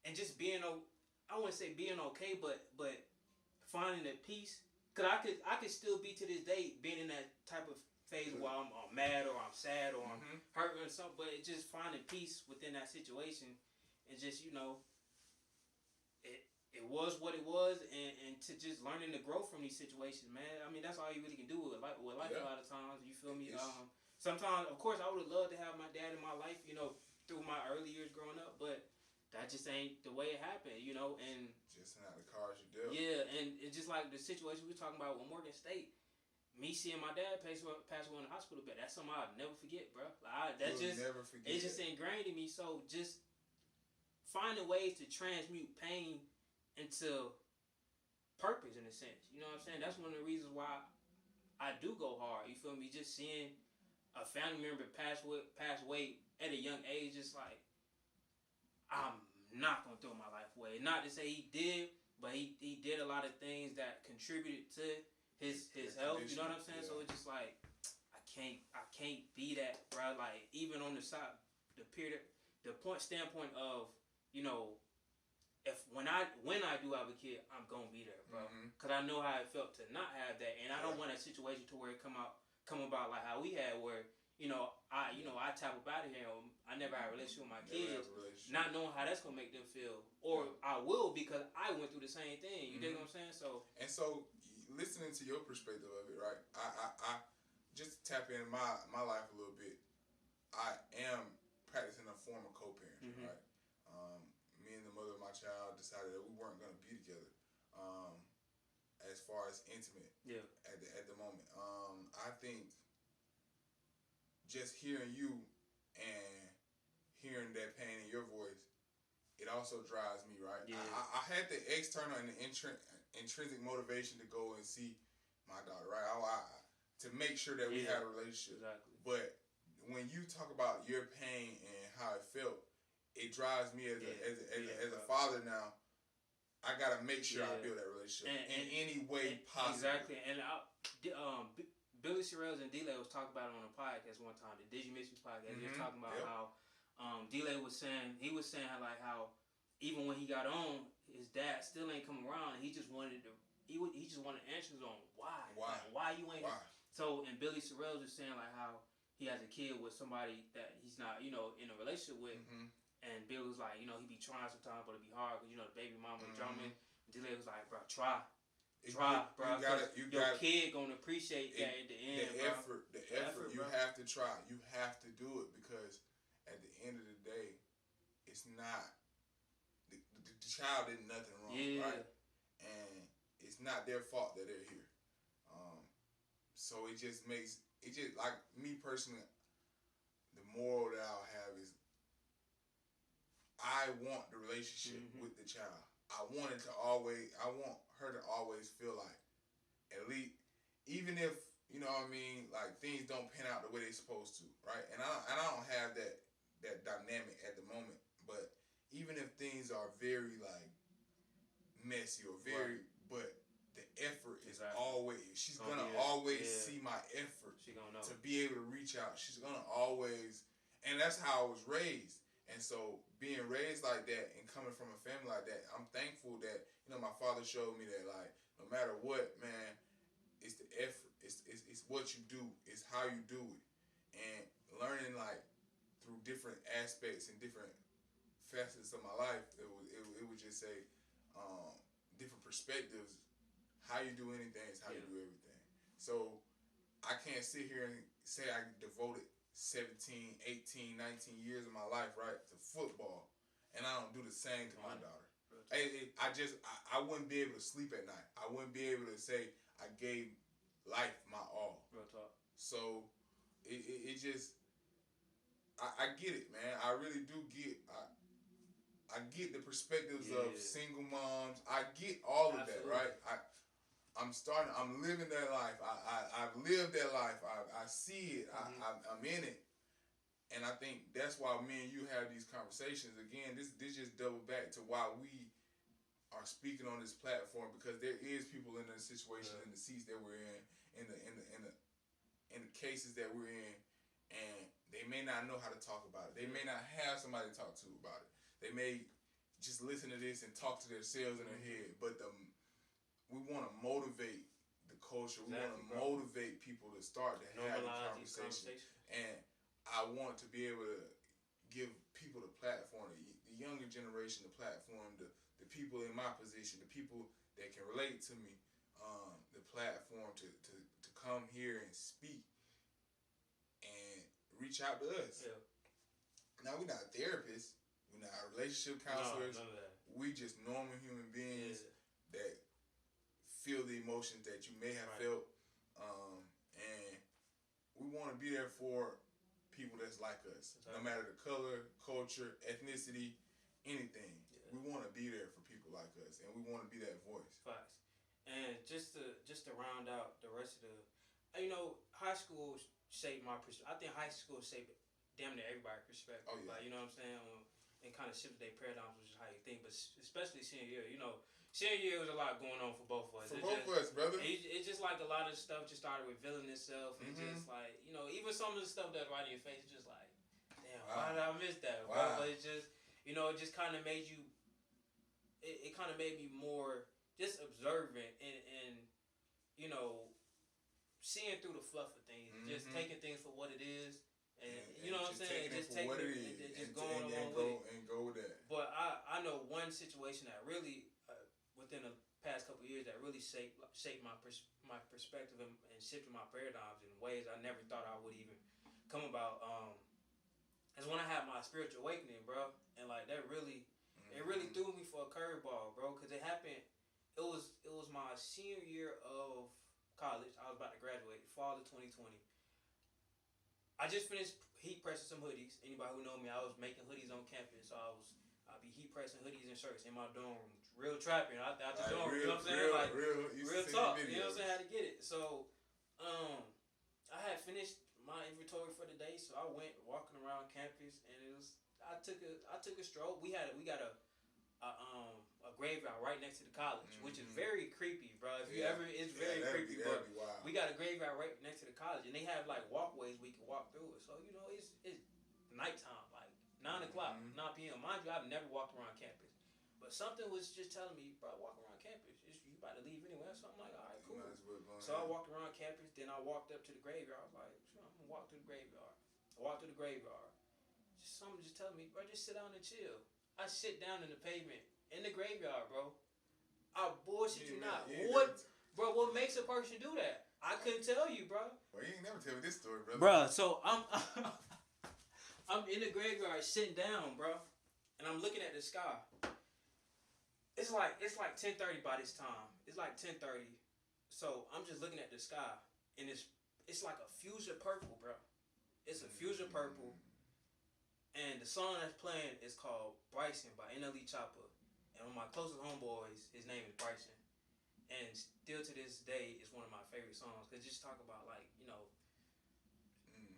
and just being I wouldn't say being okay, but finding that peace. Cause I could still be to this day being in that type of phase where I'm mad or I'm sad or I'm hurt or something, but it's just finding peace within that situation and just it was what it was and to just learning to grow from these situations, man. I mean that's all you really can do with life a lot of times. You feel me? Sometimes of course I would have loved to have my dad in my life, through my early years growing up, but that just ain't the way it happened, and just not the cards you dealt. Yeah, and it's just like the situation we were talking about with Morgan State. Me seeing my dad pass away in the hospital bed, that's something I'll never forget, bro. Never forget. It's just ingrained in me. So just finding ways to transmute pain into purpose, in a sense. You know what I'm saying? That's one of the reasons why I do go hard. You feel me? Just seeing a family member pass away at a young age, it's like I'm not gonna throw my life away. Not to say he did, but he did a lot of things that contributed to his health. You know what I'm saying? Yeah. So it's just like I can't be that, bro. Like even on the side, standpoint of if when I do have a kid, I'm gonna be there, bro. Cause I know how it felt to not have that, and I don't want a situation to where it come about like how we had where. I tap up out of here. I never had a relationship with my kids, not knowing how that's gonna make them feel, or I will because I went through the same thing. You dig what I'm saying? So listening to your perspective of it, right? I just to tap in my life a little bit. I am practicing a form of co-parenting, right? Me and the mother of my child decided that we weren't gonna be together, as far as intimate. Yeah. At the moment, I think. Just hearing you and hearing that pain in your voice, it also drives me, right? Yeah. I had the external and the intrinsic motivation to go and see my daughter, right? To make sure that we had a relationship. Exactly. But when you talk about your pain and how it felt, it drives me as a father now. I gotta make sure I build that relationship in any way possible. Exactly, and Billy Sorrells and D-Lay was talking about it on a podcast one time, the Did You Miss Me podcast. He was talking about how D-Lay was saying how even when he got on, his dad still ain't come around. He just wanted answers on why. Like, why you ain't. Why? So and Billy Sorrells was saying like how he has a kid with somebody that he's not in a relationship with, and Bill was like he be trying sometimes, but it be hard because the baby mama drumming. D-Lay was like, bro, try. drop, bro. Your kid gonna appreciate that at the end, the effort you have to try. You have to do it because at the end of the day, it's not the child did nothing wrong, right? And it's not their fault that they're here. So it just like me personally. The moral that I'll have is I want the relationship with the child. I want her to always feel like, at least, even if, you know what I mean, like things don't pan out the way they're supposed to, right? And I don't have that dynamic at the moment, but even if things are very like messy or very, but the effort is always, she's gonna always see my effort to be able to reach out. She's gonna always, and that's how I was raised. And so being raised like that and coming from a family like that, I'm thankful that, you know, my father showed me that, like, no matter what, man, it's the effort. It's what you do. It's how you do it. And learning, like, through different aspects and different facets of my life, it would just say different perspectives. How you do anything is how you do everything. So I can't sit here and say I devoted 17, 18, 19 years of my life, right, to football, and I don't do the same to my daughter. I wouldn't be able to sleep at night. I wouldn't be able to say I gave life my all. Real talk. So it just, I get it, man. I really do get. I get the perspectives of single moms. I get all of that, right? I'm living that life. I've lived that life. I see it. I'm in it. And I think that's why me and you have these conversations. Again, this just double back to why we are speaking on this platform, because there is people in the situations, in the seats that we're in the cases that we're in, and they may not know how to talk about it. They may not have somebody to talk to about it. They may just listen to this and talk to themselves in their head. But we want to motivate the culture. We want to motivate people to start to have the conversation. And I want to be able to give people the platform, the younger generation the platform, the people in my position, the people that can relate to me, the platform to come here and speak and reach out to us. Yeah. Now, we're not therapists. We're not relationship counselors. No, none of that. We just normal human beings that feel the emotions that you may have felt, and we want to be there for people that's like us, no matter the color, culture, ethnicity, anything. We want to be there for people like us, and we want to be that voice. Facts. And just to round out the rest of the, high school shaped my perspective. I think high school shaped damn near everybody's perspective. Oh, yeah. Like, you know what I'm saying? And kind of shifted their paradigms, which is how you think. But especially senior year, senior year was a lot going on for both of us. For both of us, brother. It's just like a lot of stuff just started revealing itself. And just like, even some of the stuff that's right in your face, just like, damn, why did I miss that? Wow. But it just, it just kind of made you, it kind of made me more just observant and seeing through the fluff of things, just taking things for what it is. And you know what I'm saying? Just taking it and just going along with it. And go with that. But I know one situation that really, within the past couple of years, that really shaped my perspective and shifted my paradigms in ways I never thought I would even come about. Is when I had my spiritual awakening, bro. And like that really, it really threw me for a curveball, bro. Because it happened, it was my senior year of college. I was about to graduate, fall of 2020. I just finished heat pressing some hoodies. Anybody who know me, I was making hoodies on campus. So I'd be heat pressing hoodies and shirts in my dorm room. Real trapping out the dorm room. You know what I'm saying? Real talk. You know what I'm saying? How to get it. So, I had finished my inventory for the day. So I went walking around campus, and I took a stroll. We got a graveyard right next to the college, which is very creepy, bro. It's very creepy. But we got a graveyard right next to the college, and they have like walkways we can walk through it. So it's nighttime, like 9 o'clock, 9 p.m. Mind you, I've never walked around campus, but something was just telling me, bro, walk around campus. You about to leave anyway. So I'm like, all right, cool. So I walked around campus, then I walked up to the graveyard. I was like, sure, I'm gonna walk to the graveyard. I walked to the graveyard. Something just telling me, bro, just sit down and chill. I sit down in the pavement in the graveyard, bro. I bullshit you not. Bro, what makes a person do that? I couldn't tell you, bro. Well, you ain't never tell me this story, brother. Bro, so I'm in the graveyard sitting down, bro, and I'm looking at the sky. It's like 10:30 by this time. It's like 10:30. So I'm just looking at the sky, and it's like a fuchsia purple, bro. It's a fuchsia purple, and the song that's playing is called Bryson by NLE Chopper. And one of my closest homeboys, his name is Bryson. And still to this day, it's one of my favorite songs. Because it just talk about, like, you know,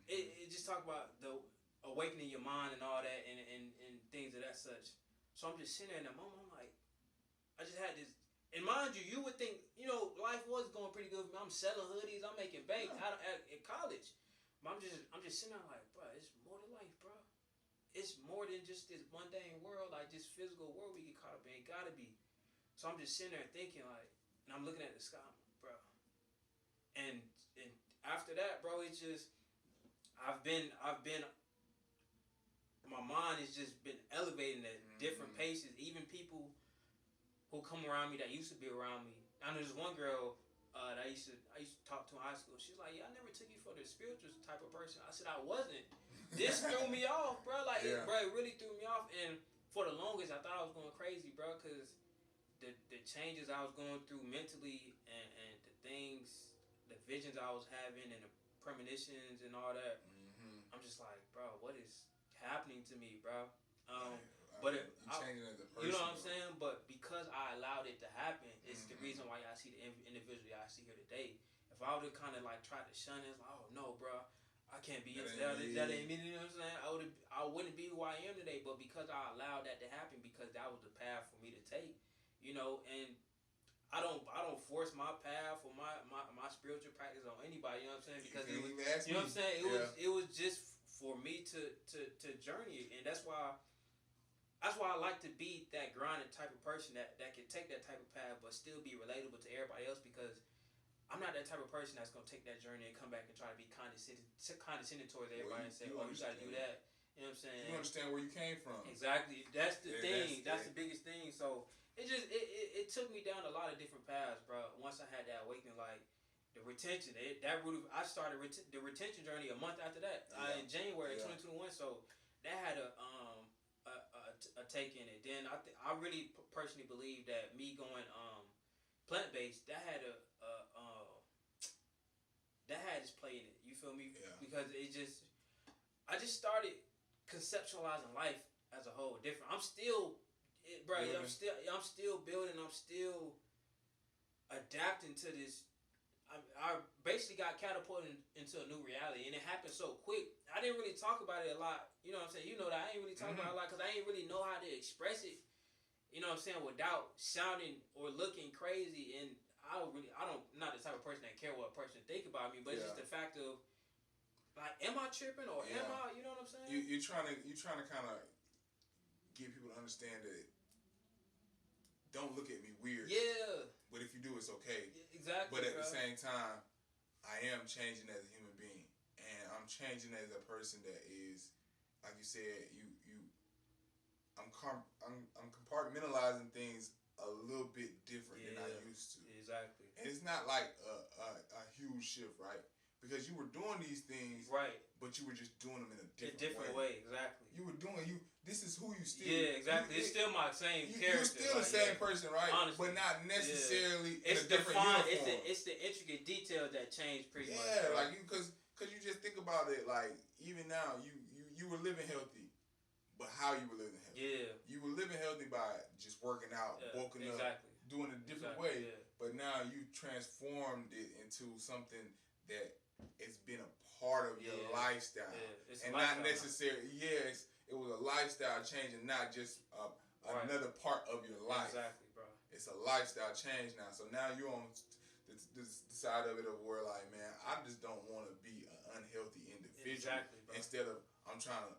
it just talk about the awakening your mind and all that and things of that such. So I'm just sitting there in the moment, I'm like, I just had this, and mind you, you would think, you know, life was going pretty good for me. I'm selling hoodies, I'm making bank out at college. But I'm just sitting there like, bro, it's more to life, bro. It's more than just this mundane world, like this physical world we get caught up in. It gotta be. So I'm just sitting there thinking, like, and I'm looking at the sky, bro. And after that, bro, it's just I've been my mind has just been elevating at different paces. Even people who come around me that used to be around me. I know there's one girl that I used to talk to in high school. She's like, yeah, I never took you for the spiritual type of person. I said I wasn't. This threw me off, bro. Like, bro, it really threw me off. And for the longest, I thought I was going crazy, bro, because the changes I was going through mentally and the things, the visions I was having and the premonitions and all that, I'm just like, bro, what is happening to me, bro? But changing as a person, you know what I'm saying? But because I allowed it to happen, it's the reason why I see the individual I see here today. If I would have kind of like tried to shun it, like, oh no, bro, I can't be into that. That ain't me. You know what I'm saying? I wouldn't be who I am today. But because I allowed that to happen, because that was the path for me to take. You know, and I don't force my path or my spiritual practice on anybody. You know what I'm saying? Because you know what I'm saying. It was just for me to journey, and that's why I like to be that grounded type of person that can take that type of path, but still be relatable to everybody else. Because I'm not that type of person that's gonna take that journey and come back and try to be condescending towards everybody and say, "Oh, you gotta do that." You know what I'm saying? You understand where you came from. Exactly. That's the thing. That's the biggest thing. So it took me down a lot of different paths, bro. Once I had that awakening, like the retention, I started the retention journey a month after that, in January 2021. So that had a take in it. Then I really personally believe that me going plant based, that had its play in it. You feel me? Yeah. Because I just started conceptualizing life as a whole different. I'm still building. I'm still adapting to this. I basically got catapulted into a new reality, and it happened so quick. I didn't really talk about it a lot. You know what I'm saying? You know that I ain't really talk about it a lot because I ain't really know how to express it. You know what I'm saying? Without sounding or looking crazy. And I'm not the type of person that care what a person think about me, but it's just the fact of, like, am I tripping or am I? You know what I'm saying? You're trying to kind of get people to understand that. Don't look at me weird. Yeah. But if you do, it's okay. Yeah, exactly. But at the same time, I am changing as a human being, and I'm changing as a person that is, like you said, I'm compartmentalizing things a little bit different than I used to. Exactly. And it's not like a huge shift, right? Because you were doing these things, right? But you were just doing them in a different way. Exactly. You were doing This is who you still. Yeah, exactly. It's still my same character. You're still the same person, right? Honestly, but not necessarily in it's a different uniform. It's the intricate details that change pretty much. Yeah, like because you just think about it, like even now you were living healthy, but how you were living healthy? Yeah. You were living healthy by just working out, woken up, doing it a different way. Yeah. But now you transformed it into something that it's been a part of your lifestyle, and not necessarily. Yes, it was a lifestyle change, and not just another part of your life. Exactly, bro. It's a lifestyle change now. So now you're on the side of it of where, like, man, I just don't want to be an unhealthy individual. Exactly, bro. Instead of I'm trying to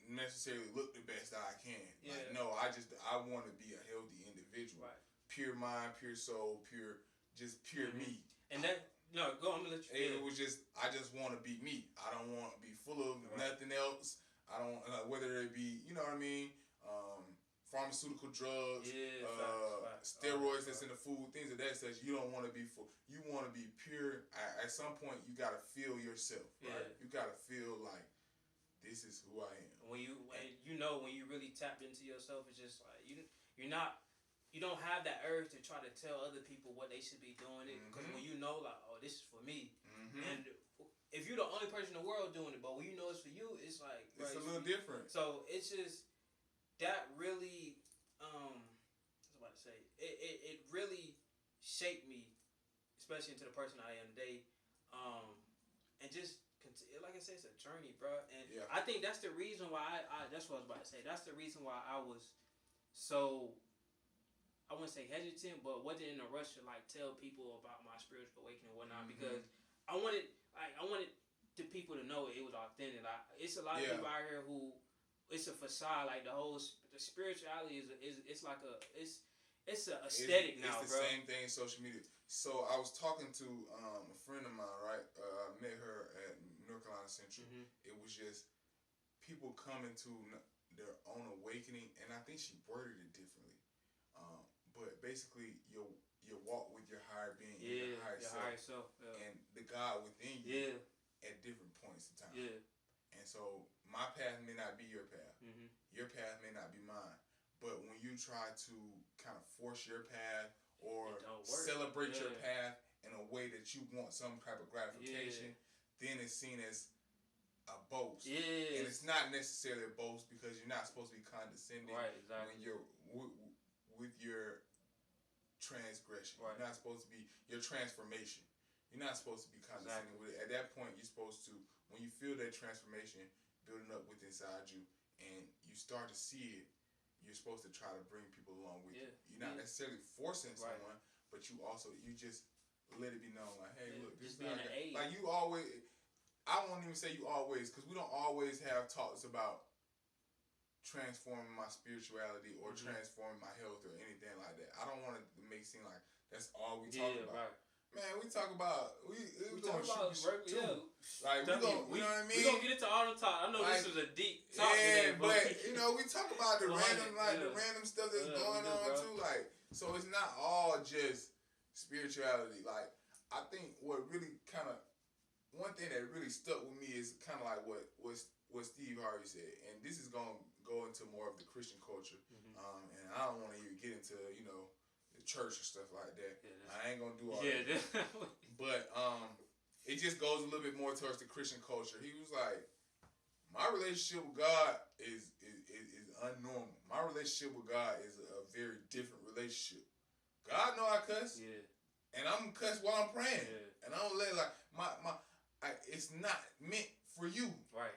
necessarily look the best I can. Yeah. Like, no, I want to be a healthy individual. Right. Pure mind, pure soul, pure me. And that. No, go. I'm gonna let you. It was just I just want to be me. I don't want to be full of nothing else. I don't whether it be, you know what I mean. pharmaceutical drugs, steroids that's in the food, things of that such. You don't want to be full. You want to be pure. At some point, you gotta feel yourself, right? You gotta feel like this is who I am. When you really tapped into yourself, it's just like you're not. You don't have that urge to try to tell other people what they should be doing it, because when you know, like, oh, this is for me, and if you're the only person in the world doing it, but when you know it's for you, it's like it's a little different. So it's just that really, I was about to say, it really shaped me, especially into the person I am today, and just like I said, it's a journey, bro. And I think that's the reason why that's what I was about to say. That's the reason why I was so. I wouldn't say hesitant, but wasn't in a rush to like tell people about my spiritual awakening and whatnot, because I wanted the people to know it was authentic. Like, it's a lot of people out here who it's a facade. Like the spirituality is like it's a aesthetic now, it's the bro. same thing in social media. So I was talking to a friend of mine, right? I met her at North Carolina Central. It was just people coming to their own awakening, and I think she worded it differently. But basically, your walk with your higher being, your higher self, and the God within you at different points in time. And so my path may not be your path. Your path may not be mine. But when you try to kind of force your path or celebrate your path in a way that you want some type of gratification, then it's seen as a boast. And it's not necessarily a boast, because you're not supposed to be condescending when you're with your transgression. You're not supposed to be your transformation. You're not supposed to be condescending with it. At that point, you're supposed to, when you feel that transformation building up within inside you, and you start to see it, you're supposed to try to bring people along with you. You're not necessarily forcing someone, but you just let it be known, like, hey, look, this is not like you always. I won't even say you always, because we don't always have talks about transforming my spirituality or transforming my health or anything like that. I don't want it to make it seem like that's all we talk about. Man, we talk about we gonna shoot too. Like we gonna, you know what I mean? We gonna get into all the talk. I know like, this is a deep talk. Yeah, but we talk about the random stuff that's going on too. Like, so it's not all just spirituality. Like, I think what really kind of one thing that really stuck with me is kind of like what Steve Harvey said, and this is gonna go into more of the Christian culture, and I don't want to even get into the church or stuff like that. I ain't gonna do all that. But it just goes a little bit more towards the Christian culture. He was like, my relationship with God is unnormal. My relationship with God is a very different relationship. God know I cuss, and I'm gonna cuss while I'm praying, and I don't let it's not meant for you, right?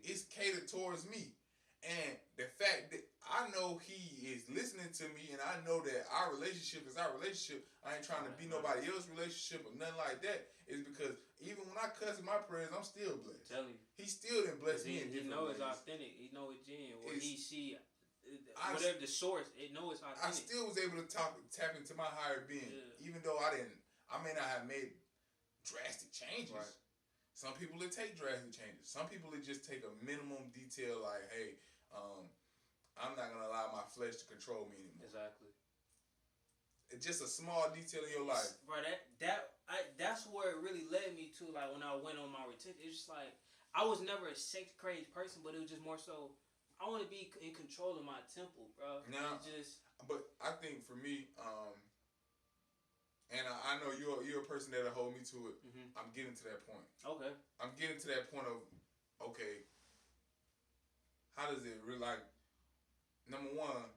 It's catered towards me. And the fact that I know he is listening to me, and I know that our relationship is our relationship. I ain't trying to be nobody else's relationship or nothing like that. Is because even when I cuss in my prayers, I'm still blessed. Tell you, he still didn't bless me in different ways. He know it's authentic. He know it's genuine. Or whatever the source, it know it's authentic. I still was able to tap into my higher being, even though I may not have made drastic changes. Right. Some people it take drastic changes. Some people it just take a minimum detail, like, hey, I'm not gonna allow my flesh to control me anymore. Exactly. It's just a small detail in your life. Bro, that's where it really led me to, like, when I went on my retreat. It's just like, I was never a sex crazy person, but it was just more so, I want to be in control of my temple, bro. Now, but I think for me, and I know you're a person that'll hold me to it. I'm getting to that point. Okay. I'm getting to that point of, okay, how does it really, like, number one,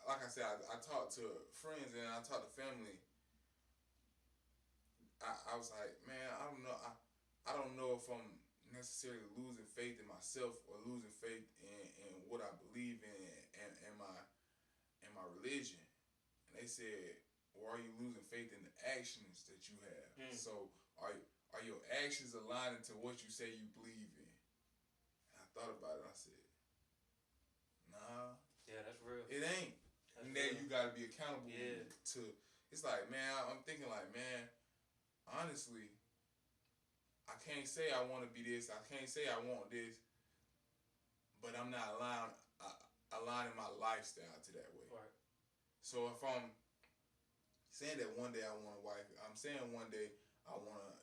like I said, I talk to friends and I talk to family. I was like, man, I don't know. I don't know if I'm necessarily losing faith in myself or losing faith in what I believe in and my religion. And they said, or are you losing faith in the actions that you have? So are your actions aligning to what you say you believe in? And I thought about it. I said, nah. Yeah, that's real. It ain't. And then you got to be accountable to. It's like, man, I'm thinking like, man, honestly, I can't say I want to be this. I can't say I want this, but I'm not allowing. aligning my lifestyle to that way. Right. So if I'm saying that one day I want a wife, I'm saying one day I want a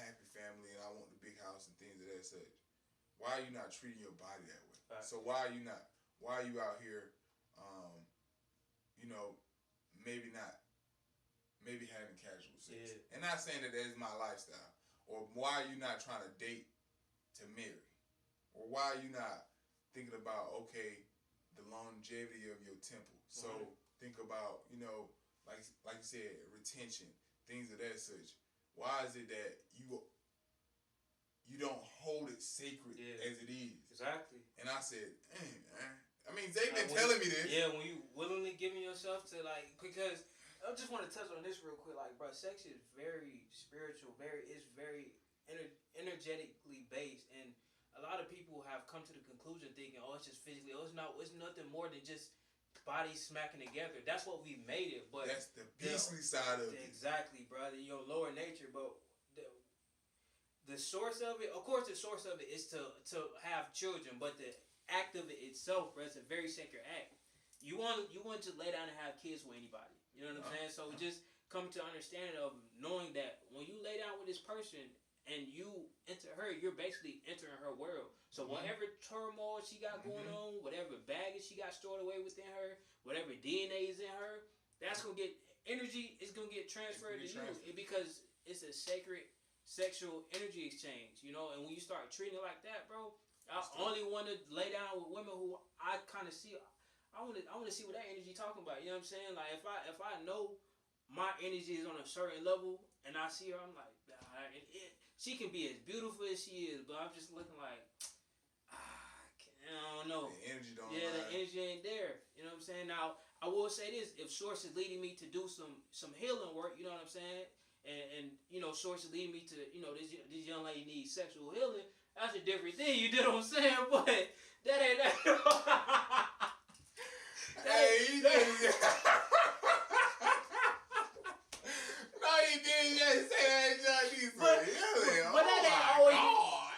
happy family and I want the big house and things of that such. Why are you not treating your body that way? Right. So why are you not? Why are you out here? Maybe having casual sex. Yeah. And not saying that is my lifestyle. Or why are you not trying to date to marry? Or why are you not thinking about, okay, the longevity of your temple? So think about, like you said, retention, things of that such. Why is it that you don't hold it sacred as it is? Exactly. And I said, dang, man. I mean, they've been telling me this. Yeah, when you willingly giving yourself to, like, because I just want to touch on this real quick. Like, bro, sex is very spiritual, it's very energetically based, and a lot of people have come to the conclusion thinking, oh, it's just physically. Oh, it's nothing more than just bodies smacking together. That's what we made it, but that's the beastly side of it. Exactly, brother. Your lower nature, but the source of it, of course, the source of it is to have children, but the act of it itself, bro, it's a very sacred act. You want to lay down and have kids with anybody. You know what I'm saying? So just come to understanding of knowing that when you lay down with this person and you enter her, you're basically entering her world. So whatever turmoil she got going on, whatever baggage she got stored away within her, whatever DNA is in her, that's going to get energy is going to get transferred to you because it's a sacred sexual energy exchange, And when you start treating it like that, bro, I only want to lay down with women who I kind of see. I want to see what that energy talking about. You know what I'm saying? Like if I know my energy is on a certain level and I see her, I'm like, she can be as beautiful as she is, but I'm just looking like, I don't know. The energy don't. Yeah, the energy ain't there. You know what I'm saying? Now I will say this: if Source is leading me to do some healing work, you know what I'm saying? And Source is leading me to this young lady needs sexual healing. That's a different thing. You know what I'm saying? But that ain't that. Hey, he didn't. No, he didn't just say that. But that ain't always. Oh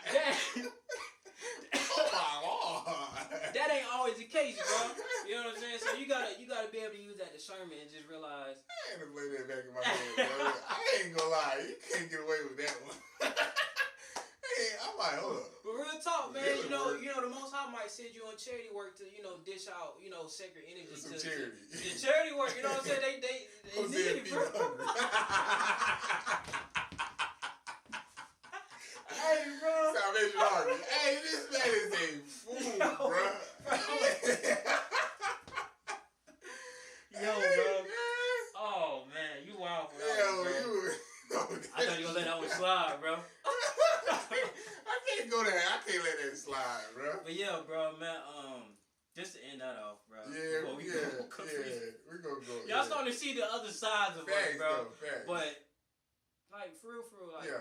my God. That ain't always the case, bro. You know what I'm saying? So you gotta be able to use that discernment and just realize. I ain't gonna play that back in my head, bro. I ain't gonna lie, you can't get away with that one. I'm like, hold up. But real talk, man. You know, the Most High might send you on charity work to, dish out, sacred energy to charity. The charity work. You know what I'm saying? They need it, bro. Hey, bro. Salvation Army. Hey, this man is a fool, bro. Yo, bro. Oh man, you wild for that one, bro. I thought you were gonna let that one slide, bro. I can't go there. I can't let that slide, bro. But yeah, bro, man. Just to end that off, bro. Yeah, we're gonna go. Y'all starting to see the other sides of us, bro. Facts. But like for real, like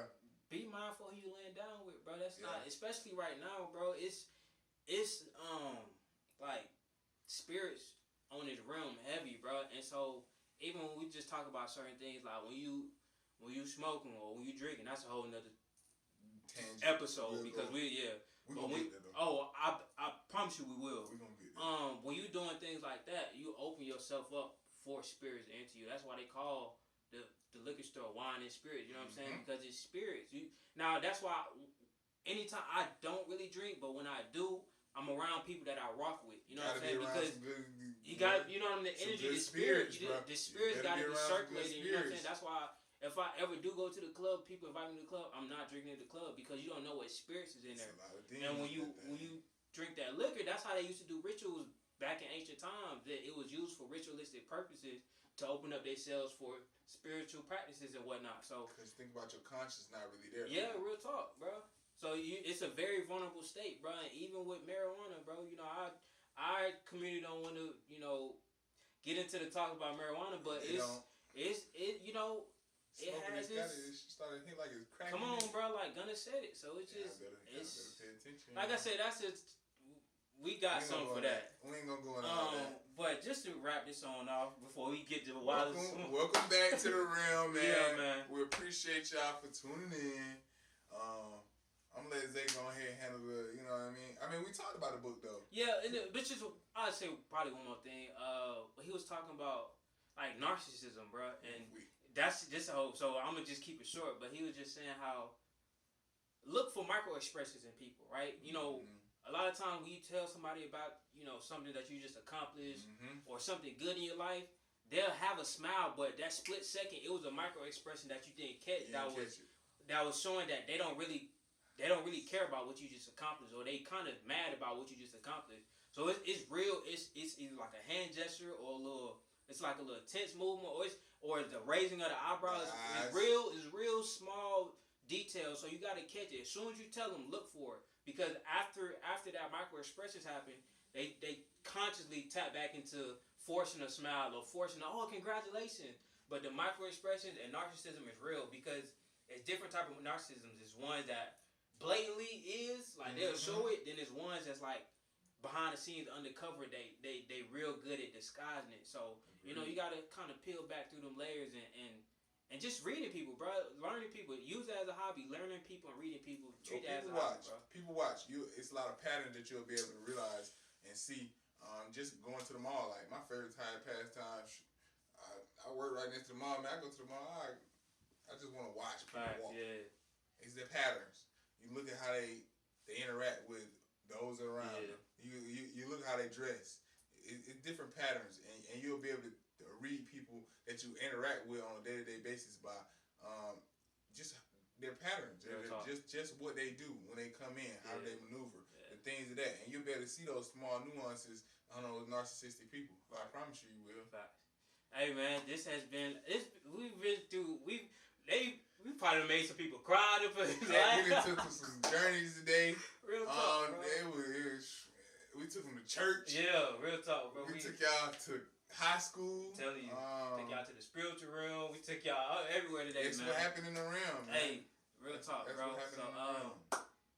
be mindful who you laying down with, bro. That's not, especially right now, bro. It's like spirits on this realm heavy, bro. And so even when we just talk about certain things, like when you smoking or when you drinking, that's a whole nother episode because I promise you we will. We're gonna get there. When you doing things like that, you open yourself up for spirits to enter you. That's why they call the liquor store wine and spirits. You know what I'm saying? Because it's spirits. Now that's why anytime I don't really drink, but when I do, I'm around people that I rock with. You know what I'm saying? Because you got, the energy, the spirits got to be circulating. You know what I'm saying? That's why if I ever do go to the club, people invite me to the club, I'm not drinking at the club because you don't know what spirits is in there. And when you drink that liquor, that's how they used to do rituals back in ancient times. That it was used for ritualistic purposes to open up themselves for spiritual practices and whatnot. So because think about your conscience not really there. Yeah, real talk, bro. So it's a very vulnerable state, bro. And even with marijuana, bro, our community don't want to, get into the talk about marijuana, but it has this. Started to hit like it's cracking. Come on, bro. Like Gunna said it, so it's just better pay attention. Like I said, that's just we got something for that. We ain't gonna go into all that. But just to wrap this on off before we get to the wildest. Welcome back to the realm, man. Yeah, man. We appreciate y'all for tuning in. I'm gonna let Zay go ahead and handle the, you know what I mean? I mean, we talked about the book though. Yeah, and but just I'd say probably one more thing. He was talking about like narcissism, bro, and that's just a whole. So I'm gonna just keep it short. But he was just saying how look for micro expressions in people, right? You know, a lot of times when you tell somebody about something that you just accomplished or something good in your life, they'll have a smile, but that split second, it was a micro expression that you didn't catch. That was showing that they don't really care about what you just accomplished, or they kind of mad about what you just accomplished. So it's real. It's either like a hand gesture or it's like a little tense movement, or the raising of the eyebrows. It's real small details. So you got to catch it as soon as you tell them. Look for it, because after that micro expressions happen, they consciously tap back into forcing a smile or forcing congratulations. But the micro expressions and narcissism is real, because it's different type of narcissism. There's ones that blatantly is like they'll show it. Then there's ones that's like behind the scenes, undercover. They real good at disguising it. So you gotta kind of peel back through them layers and just reading people, bro. Learning people. Use it as a hobby. Learning people and reading people. Treat that as a hobby, bro. People watch. It's a lot of patterns that you'll be able to realize and see. Just going to the mall. Like my favorite pastime. I work right next to the mall. Man, I go to the mall. I just want to watch people walk. Yeah. It's their patterns. You look at how they interact with those around them. You look at how they dress. It's different patterns, and you'll be able to read people that you interact with on a day-to-day basis by just their patterns. Just what they do when they come in, how do they maneuver, the things of that, and you'll be able to see those small nuances on those narcissistic people. I promise you will. Hey man, this has been we've been through we probably made some people cry. We took some journeys today. Real talk, bro. We took them to church. Yeah, real talk, bro. We took y'all to high school. Tell you, took y'all to the spiritual realm. We took y'all everywhere today, man. That's what happened in the realm, man. Hey, real talk, bro. So,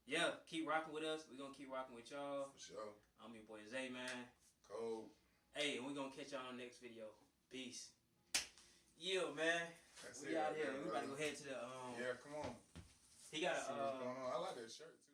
yeah, keep rocking with us. We're gonna keep rocking with y'all. For sure. I'm your boy Zay, man. Cold. Hey, and we're gonna catch y'all on the next video. Peace. Yeah, man. We out here. We about to go head to the Yeah, come on. He got what's going on. I like that shirt too.